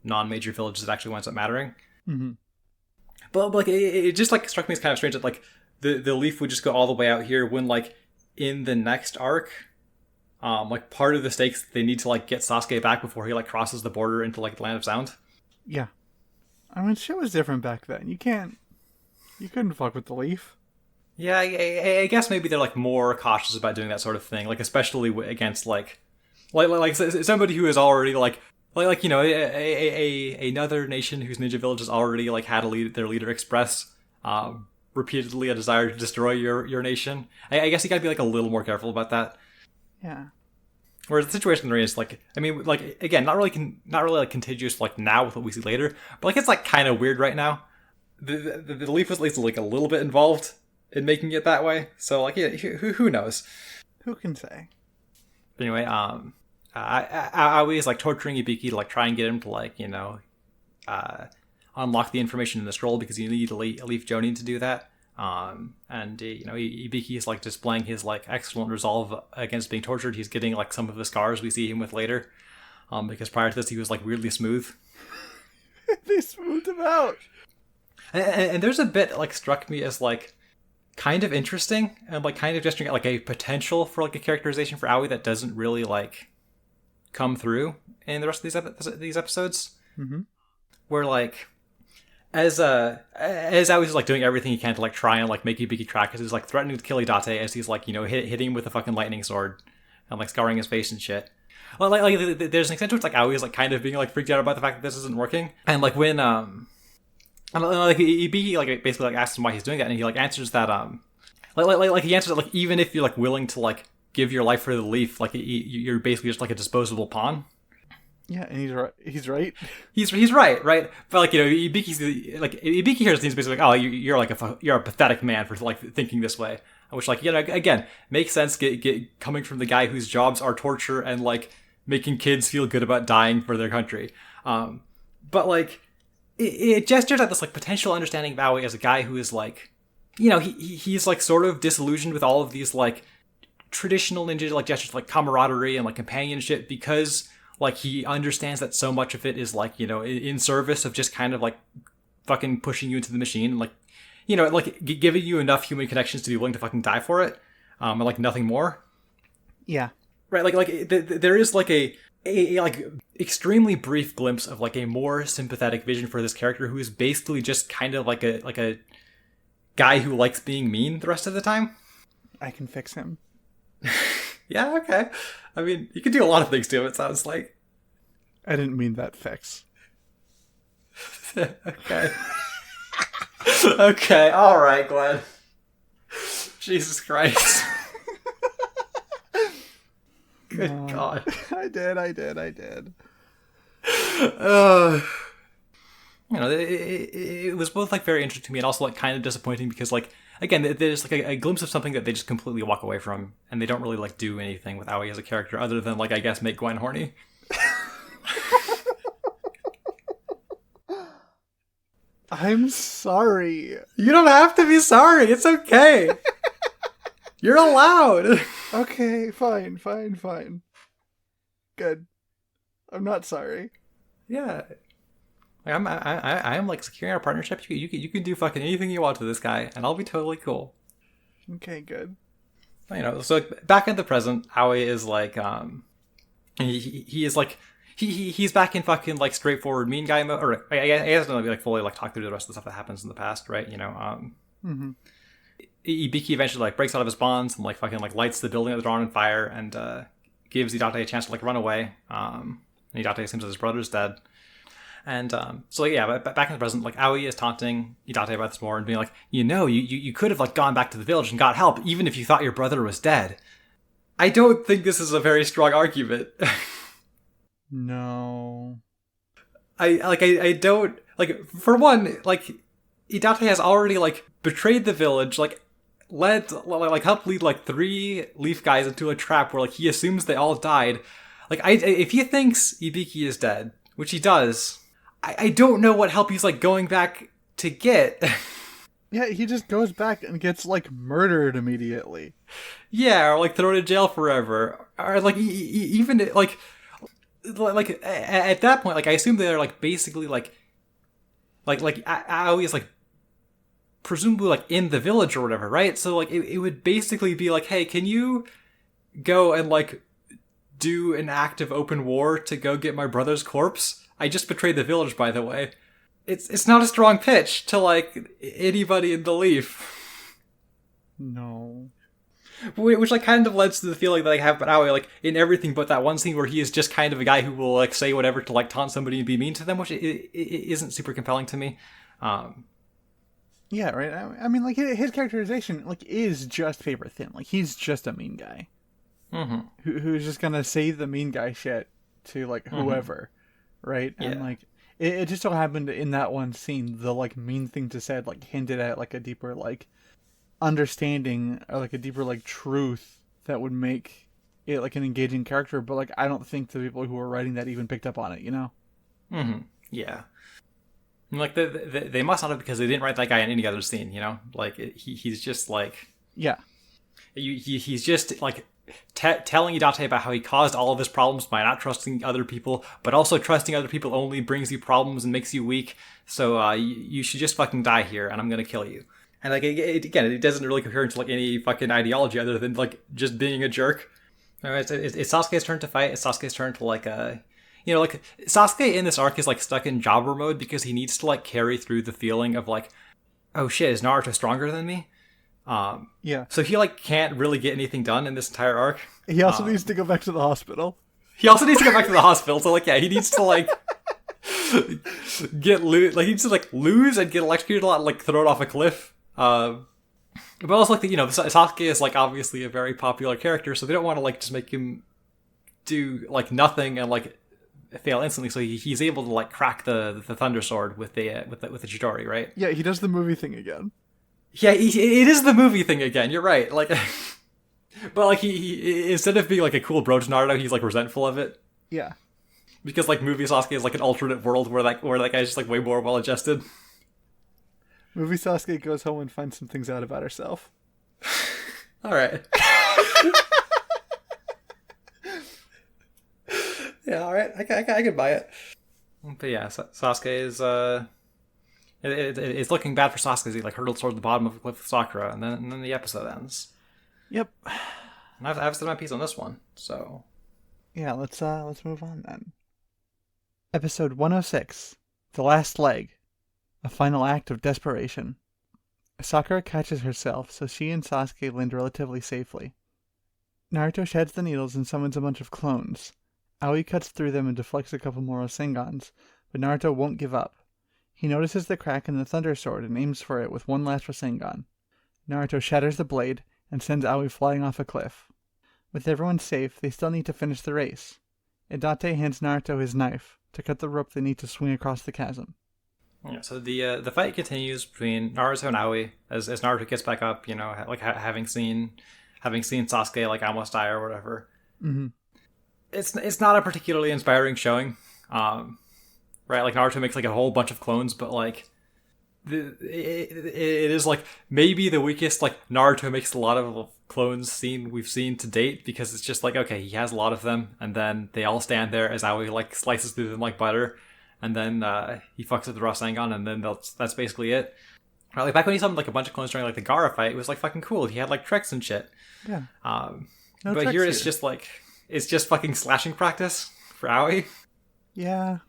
non-major villages that actually winds up mattering. Mm-hmm. But like it just like struck me as kind of strange that like the leaf would just go all the way out here when like in the next arc, like part of the stakes they need to like get Sasuke back before he like crosses the border into like the Land of Sound. Yeah, I mean shit was different back then. You couldn't fuck with the leaf. Yeah, I guess maybe they're like more cautious about doing that sort of thing, like especially against like somebody who is already like you know another nation whose ninja village has already like had their leader express repeatedly a desire to destroy your nation. I guess you gotta be like a little more careful about that. Yeah. Whereas the situation there is like, I mean, like again, not really like contagious like now with what we see later, but like it's like kind of weird right now. The leaf was at least like a little bit involved in making it that way, so like yeah, who knows? Who can say? But anyway, Aoi is like torturing Ibiki to like try and get him to like, you know, unlock the information in the scroll, because you need a leaf Jonin to do that. And Ibiki is like displaying his like excellent resolve against being tortured. He's getting like some of the scars we see him with later, because prior to this he was like weirdly smooth. They smoothed him out. And there's a bit that like struck me as like kind of interesting and like kind of gesturing at like a potential for like a characterization for Aoi that doesn't really like come through in the rest of these episodes. Mm-hmm. Where like as Aoi's like doing everything he can to like try and like make Ibiki crack, because he's like threatening to kill Idate as he's like hitting him with a fucking lightning sword and like scarring his face and shit. Well, like there's an extent to which like Aoi is like kind of being like freaked out about the fact that this isn't working, and like when like Ibiki like basically like asks him why he's doing that, and he like answers that like he answers that like even if you're like willing to like give your life for the leaf, like you're basically just like a disposable pawn. Yeah, and he's right. He's right, right? But like Ibiki hears things basically like, oh, you're a pathetic man for like thinking this way, which like again makes sense. Get coming from the guy whose jobs are torture and like making kids feel good about dying for their country. But like it gestures at this like potential understanding of Aoi as a guy who is like, he's like sort of disillusioned with all of these like traditional ninja like gestures like camaraderie and like companionship, because like he understands that so much of it is like in service of just kind of like fucking pushing you into the machine and like like giving you enough human connections to be willing to fucking die for it, and like nothing more. Yeah, right. There is like a like extremely brief glimpse of like a more sympathetic vision for this character who is basically just kind of like a guy who likes being mean the rest of the time. I can fix him. Yeah, okay. I mean, you can do a lot of things to him, it sounds like. I didn't mean that fix. Okay. Okay, alright, Glenn. Jesus Christ. Good God. I did. It was both like very interesting to me and also like kind of disappointing, because like again there's like a glimpse of something that they just completely walk away from, and they don't really like do anything with Aoi as a character other than like I guess make Gwen horny. I'm sorry. You don't have to be sorry. It's okay. You're allowed. Okay, fine. Good. I'm not sorry. Yeah. Like, I am like securing our partnership. You can do fucking anything you want to this guy, and I'll be totally cool. Okay, good. So like, back in the present, Aoi is like, he is like, he's back in fucking like straightforward mean guy mode. Or I guess not like fully like talk through the rest of the stuff that happens in the past, right? Mm-hmm. Ibiki eventually like breaks out of his bonds and like fucking like lights the building that they're on fire and gives Idate a chance to like run away. And Idate assumes that his brother's dead. And so like, yeah, but back in the present, like Aoi is taunting Idate about this more and being like, you could have like gone back to the village and got help even if you thought your brother was dead. I don't think this is a very strong argument. No. I don't like, for one, like Idate has already like betrayed the village, like helped lead like 3 leaf guys into a trap where like he assumes they all died. Like if he thinks Ibiki is dead, which he does, I don't know what help he's like going back to get. Yeah, he just goes back and gets like murdered immediately. Yeah, or like thrown in jail forever, or like even like at that point, like I assume they're like basically like Aoi is like presumably like in the village or whatever, right? So like it would basically be like, hey, can you go and like do an act of open war to go get my brother's corpse? I just betrayed the village, by the way. It's not a strong pitch to like anybody in the Leaf. No. Which like kind of lends to the feeling that I have about Aoi, like in everything but that one scene where he is just kind of a guy who will like say whatever to like taunt somebody and be mean to them, which it isn't super compelling to me. Yeah, right. I mean, like his characterization like is just paper thin. Like he's just a mean guy, who's just gonna say the mean guy shit to like whoever, right? Yeah. And like it just so happened in that one scene, the like mean thing to said like hinted at like a deeper like understanding or like a deeper like truth that would make it like an engaging character. But like I don't think the people who were writing that even picked up on it, you know? Yeah. And, like they must not have, because they didn't write that guy in any other scene. You know, like he's just like Yeah. He's just like telling Idate about how he caused all of his problems by not trusting other people, but also trusting other people only brings you problems and makes you weak. So you should just fucking die here, and I'm gonna kill you. And like again, it doesn't really cohere into like any fucking ideology other than like just being a jerk. It's Sasuke's turn to fight. It's Sasuke's turn to like like Sasuke in this arc is like stuck in jobber mode because he needs to like carry through the feeling of like, oh shit, is Naruto stronger than me? Yeah. So he like can't really get anything done in this entire arc. He also needs to go back to the hospital. He also needs to go back to the hospital. So like, yeah, he needs to like he needs to like lose and get electrocuted a lot, and, like thrown off a cliff. But also like Sasuke is like obviously a very popular character, so they don't want to like just make him do like nothing and like fail instantly. So he's able to like crack the Thunder Sword with the Chidori, right? Yeah, he does the movie thing again. Yeah, it is the movie thing again. You're right. Like, but like he instead of being like a cool bro to Naruto, he's like resentful of it. Yeah. Because like movie Sasuke is like an alternate world where that guy's just like way more well adjusted. Movie Sasuke goes home and finds some things out about herself. All right. Yeah, all right. I can buy it. But yeah, Sasuke is it's looking bad for Sasuke as he like hurtles toward the bottom of a cliff with Sakura, and then the episode ends. Yep. And I've said my piece on this one, so yeah, let's move on then. Episode 106, The Last Leg, a final act of desperation. Sakura catches herself, so she and Sasuke land relatively safely. Naruto sheds the needles and summons a bunch of clones. Aoi cuts through them and deflects a couple more Rasengan's, but Naruto won't give up. He notices the crack in the Thunder Sword and aims for it with one last Rasengan. Naruto shatters the blade and sends Aoi flying off a cliff. With everyone safe, they still need to finish the race. Idate hands Naruto his knife to cut the rope they need to swing across the chasm. Yeah, so the fight continues between Naruto and Aoi as Naruto gets back up, like having seen Sasuke like almost die or whatever. Mm-hmm. It's not a particularly inspiring showing. Right, like Naruto makes like a whole bunch of clones, but like it is like maybe the weakest like Naruto makes a lot of clones we've seen to date, because it's just like, okay, he has a lot of them, and then they all stand there as Aoi like slices through them like butter, and then he fucks up the Rasengan, and then that's basically it. Right, like back when he summoned like a bunch of clones during like the Gaara fight, it was like fucking cool. He had like tricks and shit. Yeah. But here it's just like it's just fucking slashing practice for Aoi. Yeah.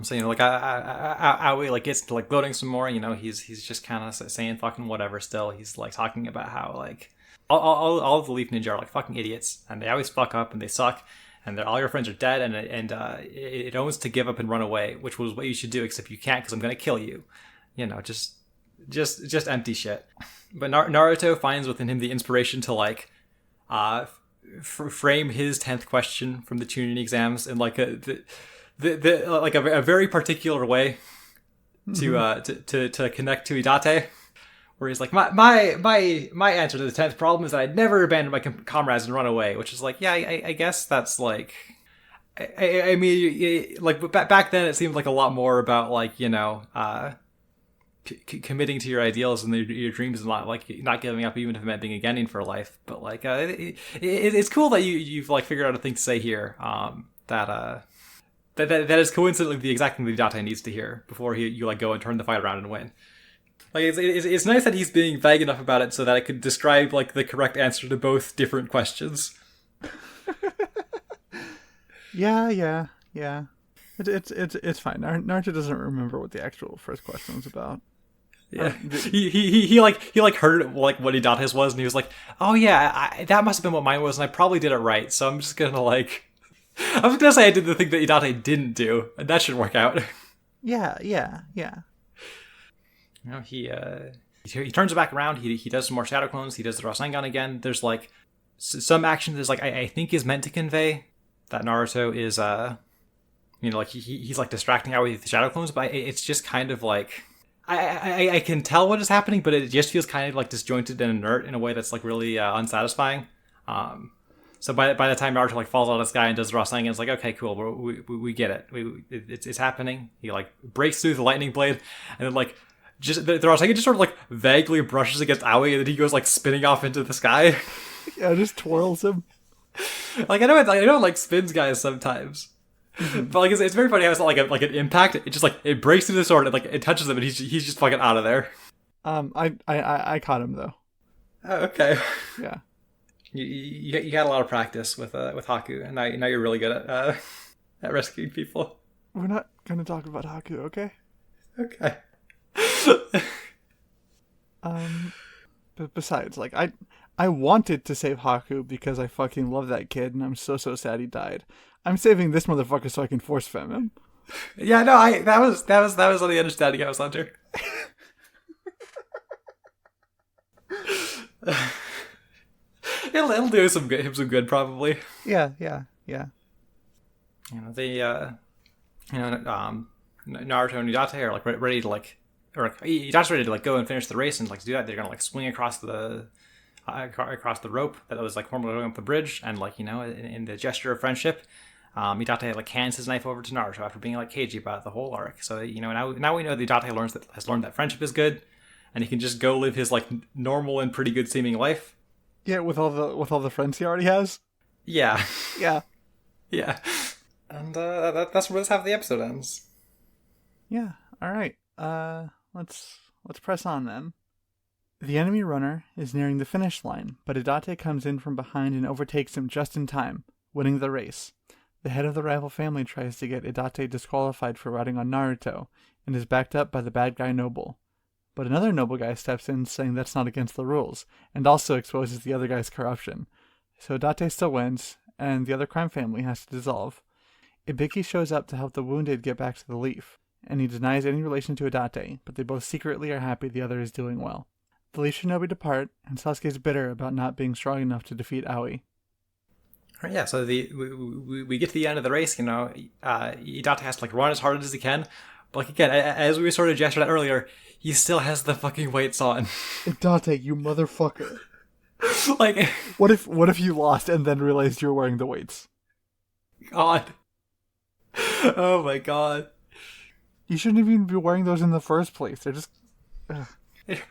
So like Aoi like gets to like gloating some more. He's just kind of saying fucking whatever. Still, he's like talking about how like all of the Leaf Ninja are like fucking idiots, and they always fuck up and they suck, and all your friends are dead, and it owns to give up and run away, which was what you should do, except you can't because I'm gonna kill you. Just empty shit. But Naruto finds within him the inspiration to like frame his 10th question from the Chunin exams in like a very particular way to connect to Idate, where he's like, my answer to the 10th problem is that I'd never abandon my comrades and run away, which is like, yeah, I guess that's like, I mean, like back then it seemed like a lot more about like, committing to your ideals and your dreams, and not giving up even if it meant being a genin for life. But like, it's cool that you've like figured out a thing to say here, that is coincidentally the exact thing that Idate needs to hear before you like go and turn the fight around and win. Like it's nice that he's being vague enough about it so that it could describe like the correct answer to both different questions. Yeah. It's fine. Naruto doesn't remember what the actual first question was about. Yeah, he heard like what Idate's was, and he was like, oh yeah, that must have been what mine was, and I probably did it right. So I'm just gonna like. I was gonna say I did the thing that Idate didn't do, and that should work out. Yeah. He turns it back around. He does some more shadow clones. He does the Rasengan again. There's like some action that's like I think is meant to convey that Naruto is like he's like distracting Aoi with the shadow clones, but it's just kind of like I can tell what is happening, but it just feels kind of like disjointed and inert in a way that's like really unsatisfying. So by the time Naruto like falls out of the sky and does the Rasengan, it's like, okay, cool, bro, we get it. It's happening. He like breaks through the lightning blade, and then like just the Rasengan just sort of like vaguely brushes against Aoi, and then he goes like spinning off into the sky. Yeah, just twirls him. Like I know it like spins guys sometimes, but like it's very funny how it's not like an impact. It just like it breaks through the sword and like it touches him, and he's just fucking out of there. I caught him though. Oh, okay. Yeah. You had a lot of practice with Haku, and now you're really good at rescuing people. We're not gonna talk about Haku, okay? Okay. But besides, like I wanted to save Haku because I fucking love that kid, and I'm so sad he died. I'm saving this motherfucker so I can Forcefemme him. Yeah, no, that was on the understanding I was under. It'll do him some good probably. Yeah. You know Naruto and Hidate are like ready to like, or Hidate's ready to like go and finish the race, and like to do that they're gonna like swing across the rope that was like formerly going up the bridge, and like in the gesture of friendship, Hidate like hands his knife over to Naruto after being like cagey about the whole arc. So now we know that Hidate has learned that friendship is good, and he can just go live his like normal and pretty good seeming life. Yeah, with all the friends he already has. Yeah. Yeah. Yeah. And that's where this half of the episode ends. Yeah. All right. Let's press on then. The enemy runner is nearing the finish line, but Hidate comes in from behind and overtakes him just in time, winning the race. The head of the rival family tries to get Hidate disqualified for riding on Naruto, and is backed up by the bad guy Noble. But another noble guy steps in saying that's not against the rules, and also exposes the other guy's corruption. So Hidate still wins, and the other crime family has to dissolve. Ibiki shows up to help the wounded get back to the Leaf, and he denies any relation to Hidate, but they both secretly are happy the other is doing well. The Leaf Shinobi depart, and Sasuke's bitter about not being strong enough to defeat Aoi. Yeah, so we get to the end of the race, Hidate has to like run as hard as he can. But like again, as we sort of gestured at earlier, he still has the fucking weights on. Hidate, you motherfucker. Like, what if you lost and then realized you were wearing the weights? God. Oh my god. You shouldn't even be wearing those in the first place. They're just... Like,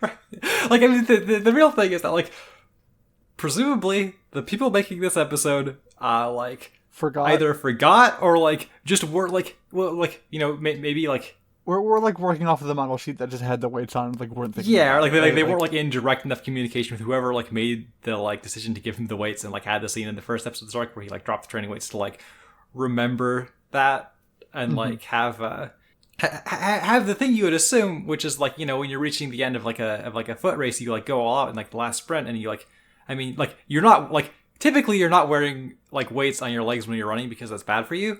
I mean, the real thing is that, like, presumably, the people making this episode, either forgot or, like, just were, like, well, like, maybe, like... We're like, working off of the model sheet that just had the weights on, like, weren't thinking Yeah, or, like, they weren't, like, in direct enough communication with whoever, like, made the, like, decision to give him the weights and, like, had the scene in the first episode of the arc where he, like, dropped the training weights to, like, remember that and, like, have the thing you would assume, which is like, when you're reaching the end of like a foot race, you like go all out in like the last sprint, and you like, I mean, like you're not like typically you're not wearing like weights on your legs when you're running because that's bad for you.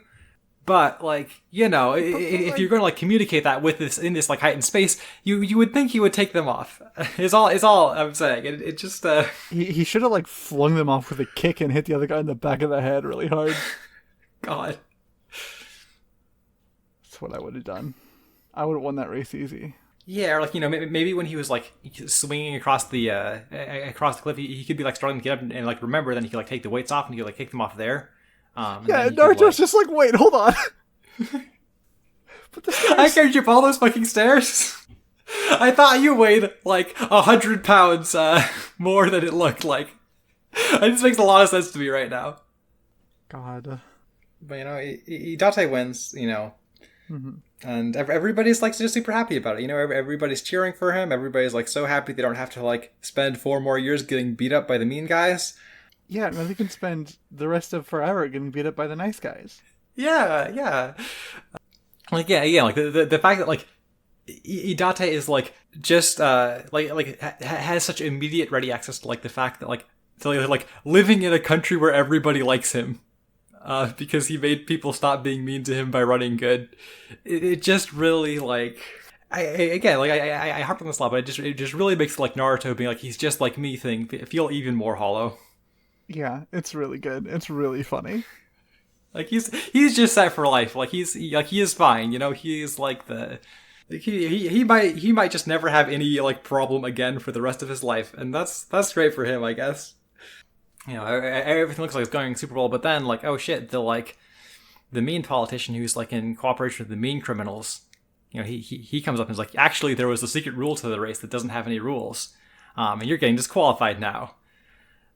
But like if you're going to like communicate that with this in this like heightened space, you would think you would take them off. Is all I'm saying. It just he should have like flung them off with a kick and hit the other guy in the back of the head really hard. God. That's what I would have done. I would have won that race easy. Yeah, or like maybe when he was like swinging across the cliff, he could be like struggling to get up and like remember. Then he could like take the weights off and he could like kick them off there. Yeah, Naruto's just like, wait, hold on. But I carried you up all those fucking stairs. I thought you weighed like 100 pounds more than it looked like. This makes a lot of sense to me right now. God. But Hidate wins. Mm-hmm. And everybody's like just super happy about it. Everybody's cheering for him. Everybody's like so happy they don't have to like spend 4 more years getting beat up by the mean guys. Yeah, no, they can spend the rest of forever getting beat up by the nice guys. Yeah. Like like the fact that like Hidate is like just has such immediate ready access to like the fact that like living in a country where everybody likes him. Because he made people stop being mean to him by running good. It just really like I harp on this a lot, but it just really makes like Naruto being like he's just like me thing feel even more hollow. Yeah, it's really good. It's really funny. Like he's just set for life. Like he is fine. He's like he might just never have any like problem again for the rest of his life, and that's great for him, I guess. you know, everything looks like it's going super well, but then like, oh shit, the mean politician who's like in cooperation with the mean criminals, you know, he comes up and is like, actually, there was a secret rule to the race that doesn't have any rules, and you're getting disqualified now.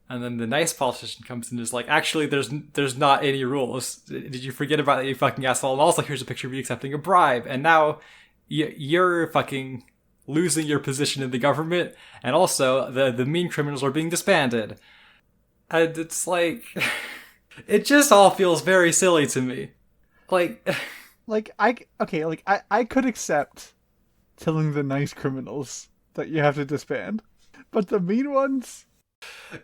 And then the nice politician comes in and is like, actually, there's not any rules. Did you forget about that, you fucking asshole? And also, here's a picture of you accepting a bribe, and now you're fucking losing your position in the government, and also the mean criminals are being disbanded. And it's like, it just all feels very silly to me. Like I could accept telling the nice criminals that you have to disband, but the mean ones.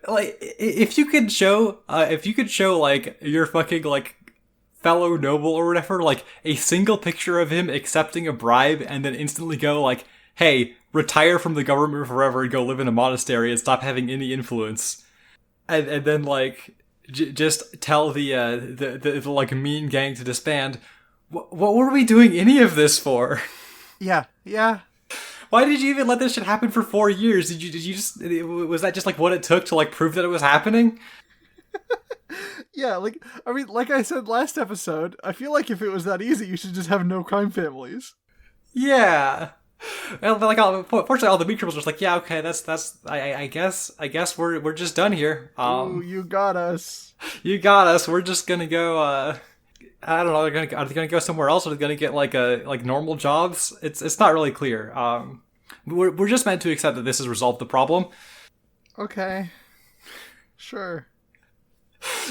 Like, if you could show like your fucking like fellow noble or whatever, like a single picture of him accepting a bribe and then instantly go like, hey, retire from the government forever and go live in a monastery and stop having any influence, and then like just tell the like mean gang to disband. What were we doing any of this for? Yeah. Why did you even let this shit happen for 4 years? Did you just, was that just like what it took to like prove that it was happening? Yeah, like, I mean, like I said last episode, I feel like if it was that easy, you should just have no crime families. Yeah. Well, like, fortunately, all the meat criminals are just like, yeah, okay, I guess we're just done here. Ooh, you got us. You got us. We're just gonna go. I don't know. Are they gonna go somewhere else? Or are they gonna get like normal jobs? It's not really clear. We're just meant to accept that this has resolved the problem. Okay. Sure.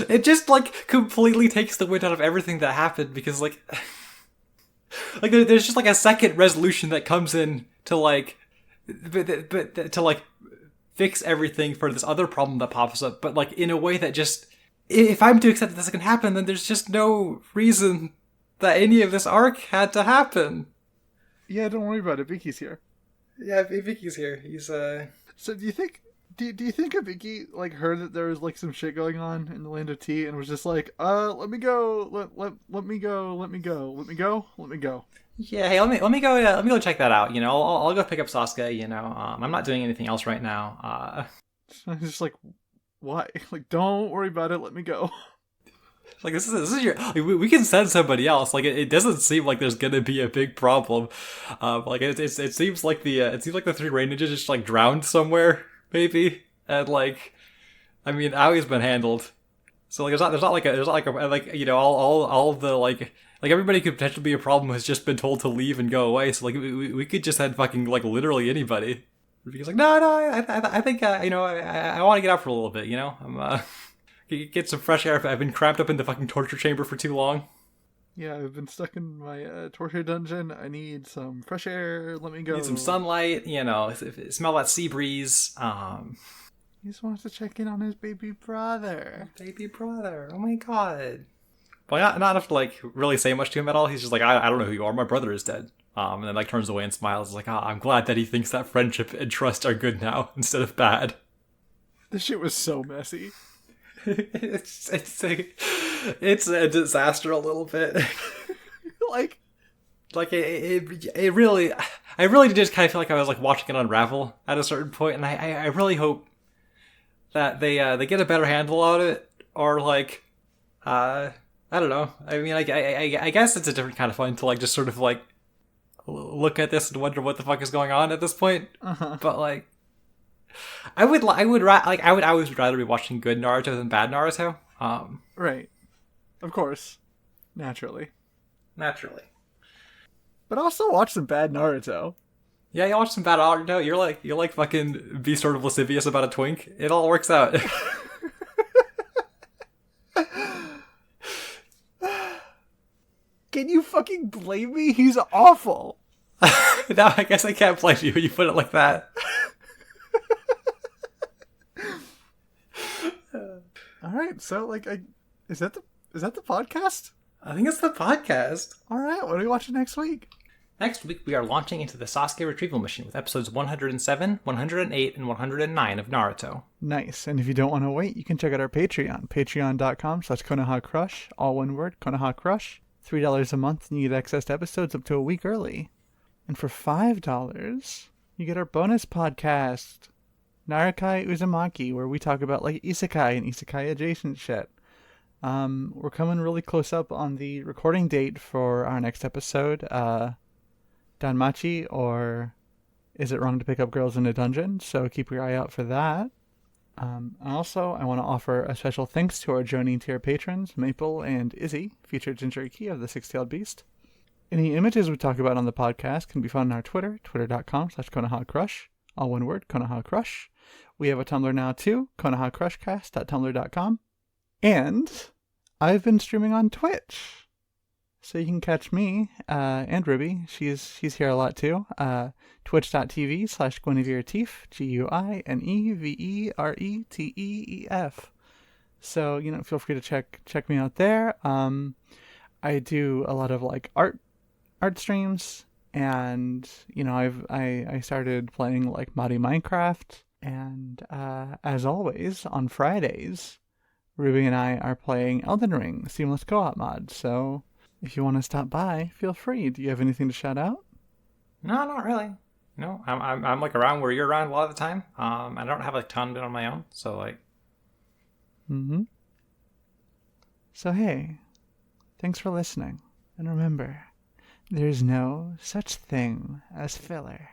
It just like completely takes the wind out of everything that happened, because like there's just like a second resolution that comes in to like to like fix everything for this other problem that pops up, but like in a way that just, if I'm to accept that this can happen, then there's just no reason that any of this arc had to happen. Yeah, don't worry about it. Vicky's here. Yeah, Vicky's here. He's So do you think Vicky like heard that there was like some shit going on in the land of tea and was just like, let me go. Yeah, hey, let me go check that out. You know, I'll go pick up Sasuke. You know, I'm not doing anything else right now. I'm just like, why? Like, don't worry about it. Let me go. Like, this is your. Like, we can send somebody else. Like, it doesn't seem like there's gonna be a big problem. Like it seems like the three rain ninjas just like drowned somewhere, maybe. And like, I mean, Aoi's been handled. So like, there's not like like, you know, all the like everybody could potentially be a problem has just been told to leave and go away. So like, we could just send fucking like literally anybody. Because like, no, I think you know, I want to get out for a little bit. You know, I'm get some fresh air. I've been cramped up in the fucking torture chamber for too long. Yeah, I've been stuck in my torture dungeon. I need some fresh air. Let me go. Need some sunlight. You know, smell that sea breeze. He just wants to check in on his baby brother. Baby brother. Oh my god. But not enough to like really say much to him at all. He's just like, I don't know who you are. My brother is dead. And then like turns away and smiles. He's like, I'm glad that he thinks that friendship and trust are good now instead of bad. This shit was so messy. It's a disaster a little bit. like it really, I really did just kind of feel like I was like watching it unravel at a certain point, and I really hope that they get a better handle on it, or like I don't know. I mean, I guess it's a different kind of fun to like just sort of like look at this and wonder what the fuck is going on at this point. Uh-huh. But like, I would always rather be watching good Naruto than bad Naruto. Right, of course, naturally. But also watch some bad Naruto. Yeah, you watch some bad Naruto. You're like fucking be sort of lascivious about a twink. It all works out. Can you fucking blame me? He's awful. No, I guess I can't blame you when you put it like that. All right, so like, is that the podcast? I think it's the podcast. All right, what are we watching next week? Next week, we are launching into the Sasuke Retrieval Mission with episodes 107, 108, and 109 of Naruto. Nice. And if you don't want to wait, you can check out our Patreon. Patreon.com/Konoha Crush. All one word, Konoha Crush. $3 a month and you get access to episodes up to a week early. And for $5, you get our bonus podcast. Narakai Uzumaki, where we talk about like isekai and isekai adjacent shit. We're coming really close up on the recording date for our next episode, Danmachi, or Is It Wrong to Pick Up Girls in a Dungeon? So keep your eye out for that. Also, I want to offer a special thanks to our Jonin tier patrons, Maple and Izzy, featured Jinchuriki of the Six-Tailed Beast. Any images we talk about on the podcast can be found on our Twitter, twitter.com/KonohaCrush, all one word, Konoha Crush. We have a Tumblr now too, konohacrushcast.tumblr.com. And I've been streaming on Twitch. So you can catch me and Ruby. She's here a lot too. Twitch.tv/GuinevereTeef, GuinevereTeef. So, feel free to check me out there. I do a lot of like art streams, and I started playing like Modding Minecraft, and as always on Fridays, Ruby and I are playing Elden Ring Seamless Co-op mod. So if you want to stop by, feel free. Do you have anything to shout out? No, not really. No, I'm like around where you're around a lot of the time. I don't have a ton on my own, so like. Mm-hmm. So hey, thanks for listening, and remember, there's no such thing as filler.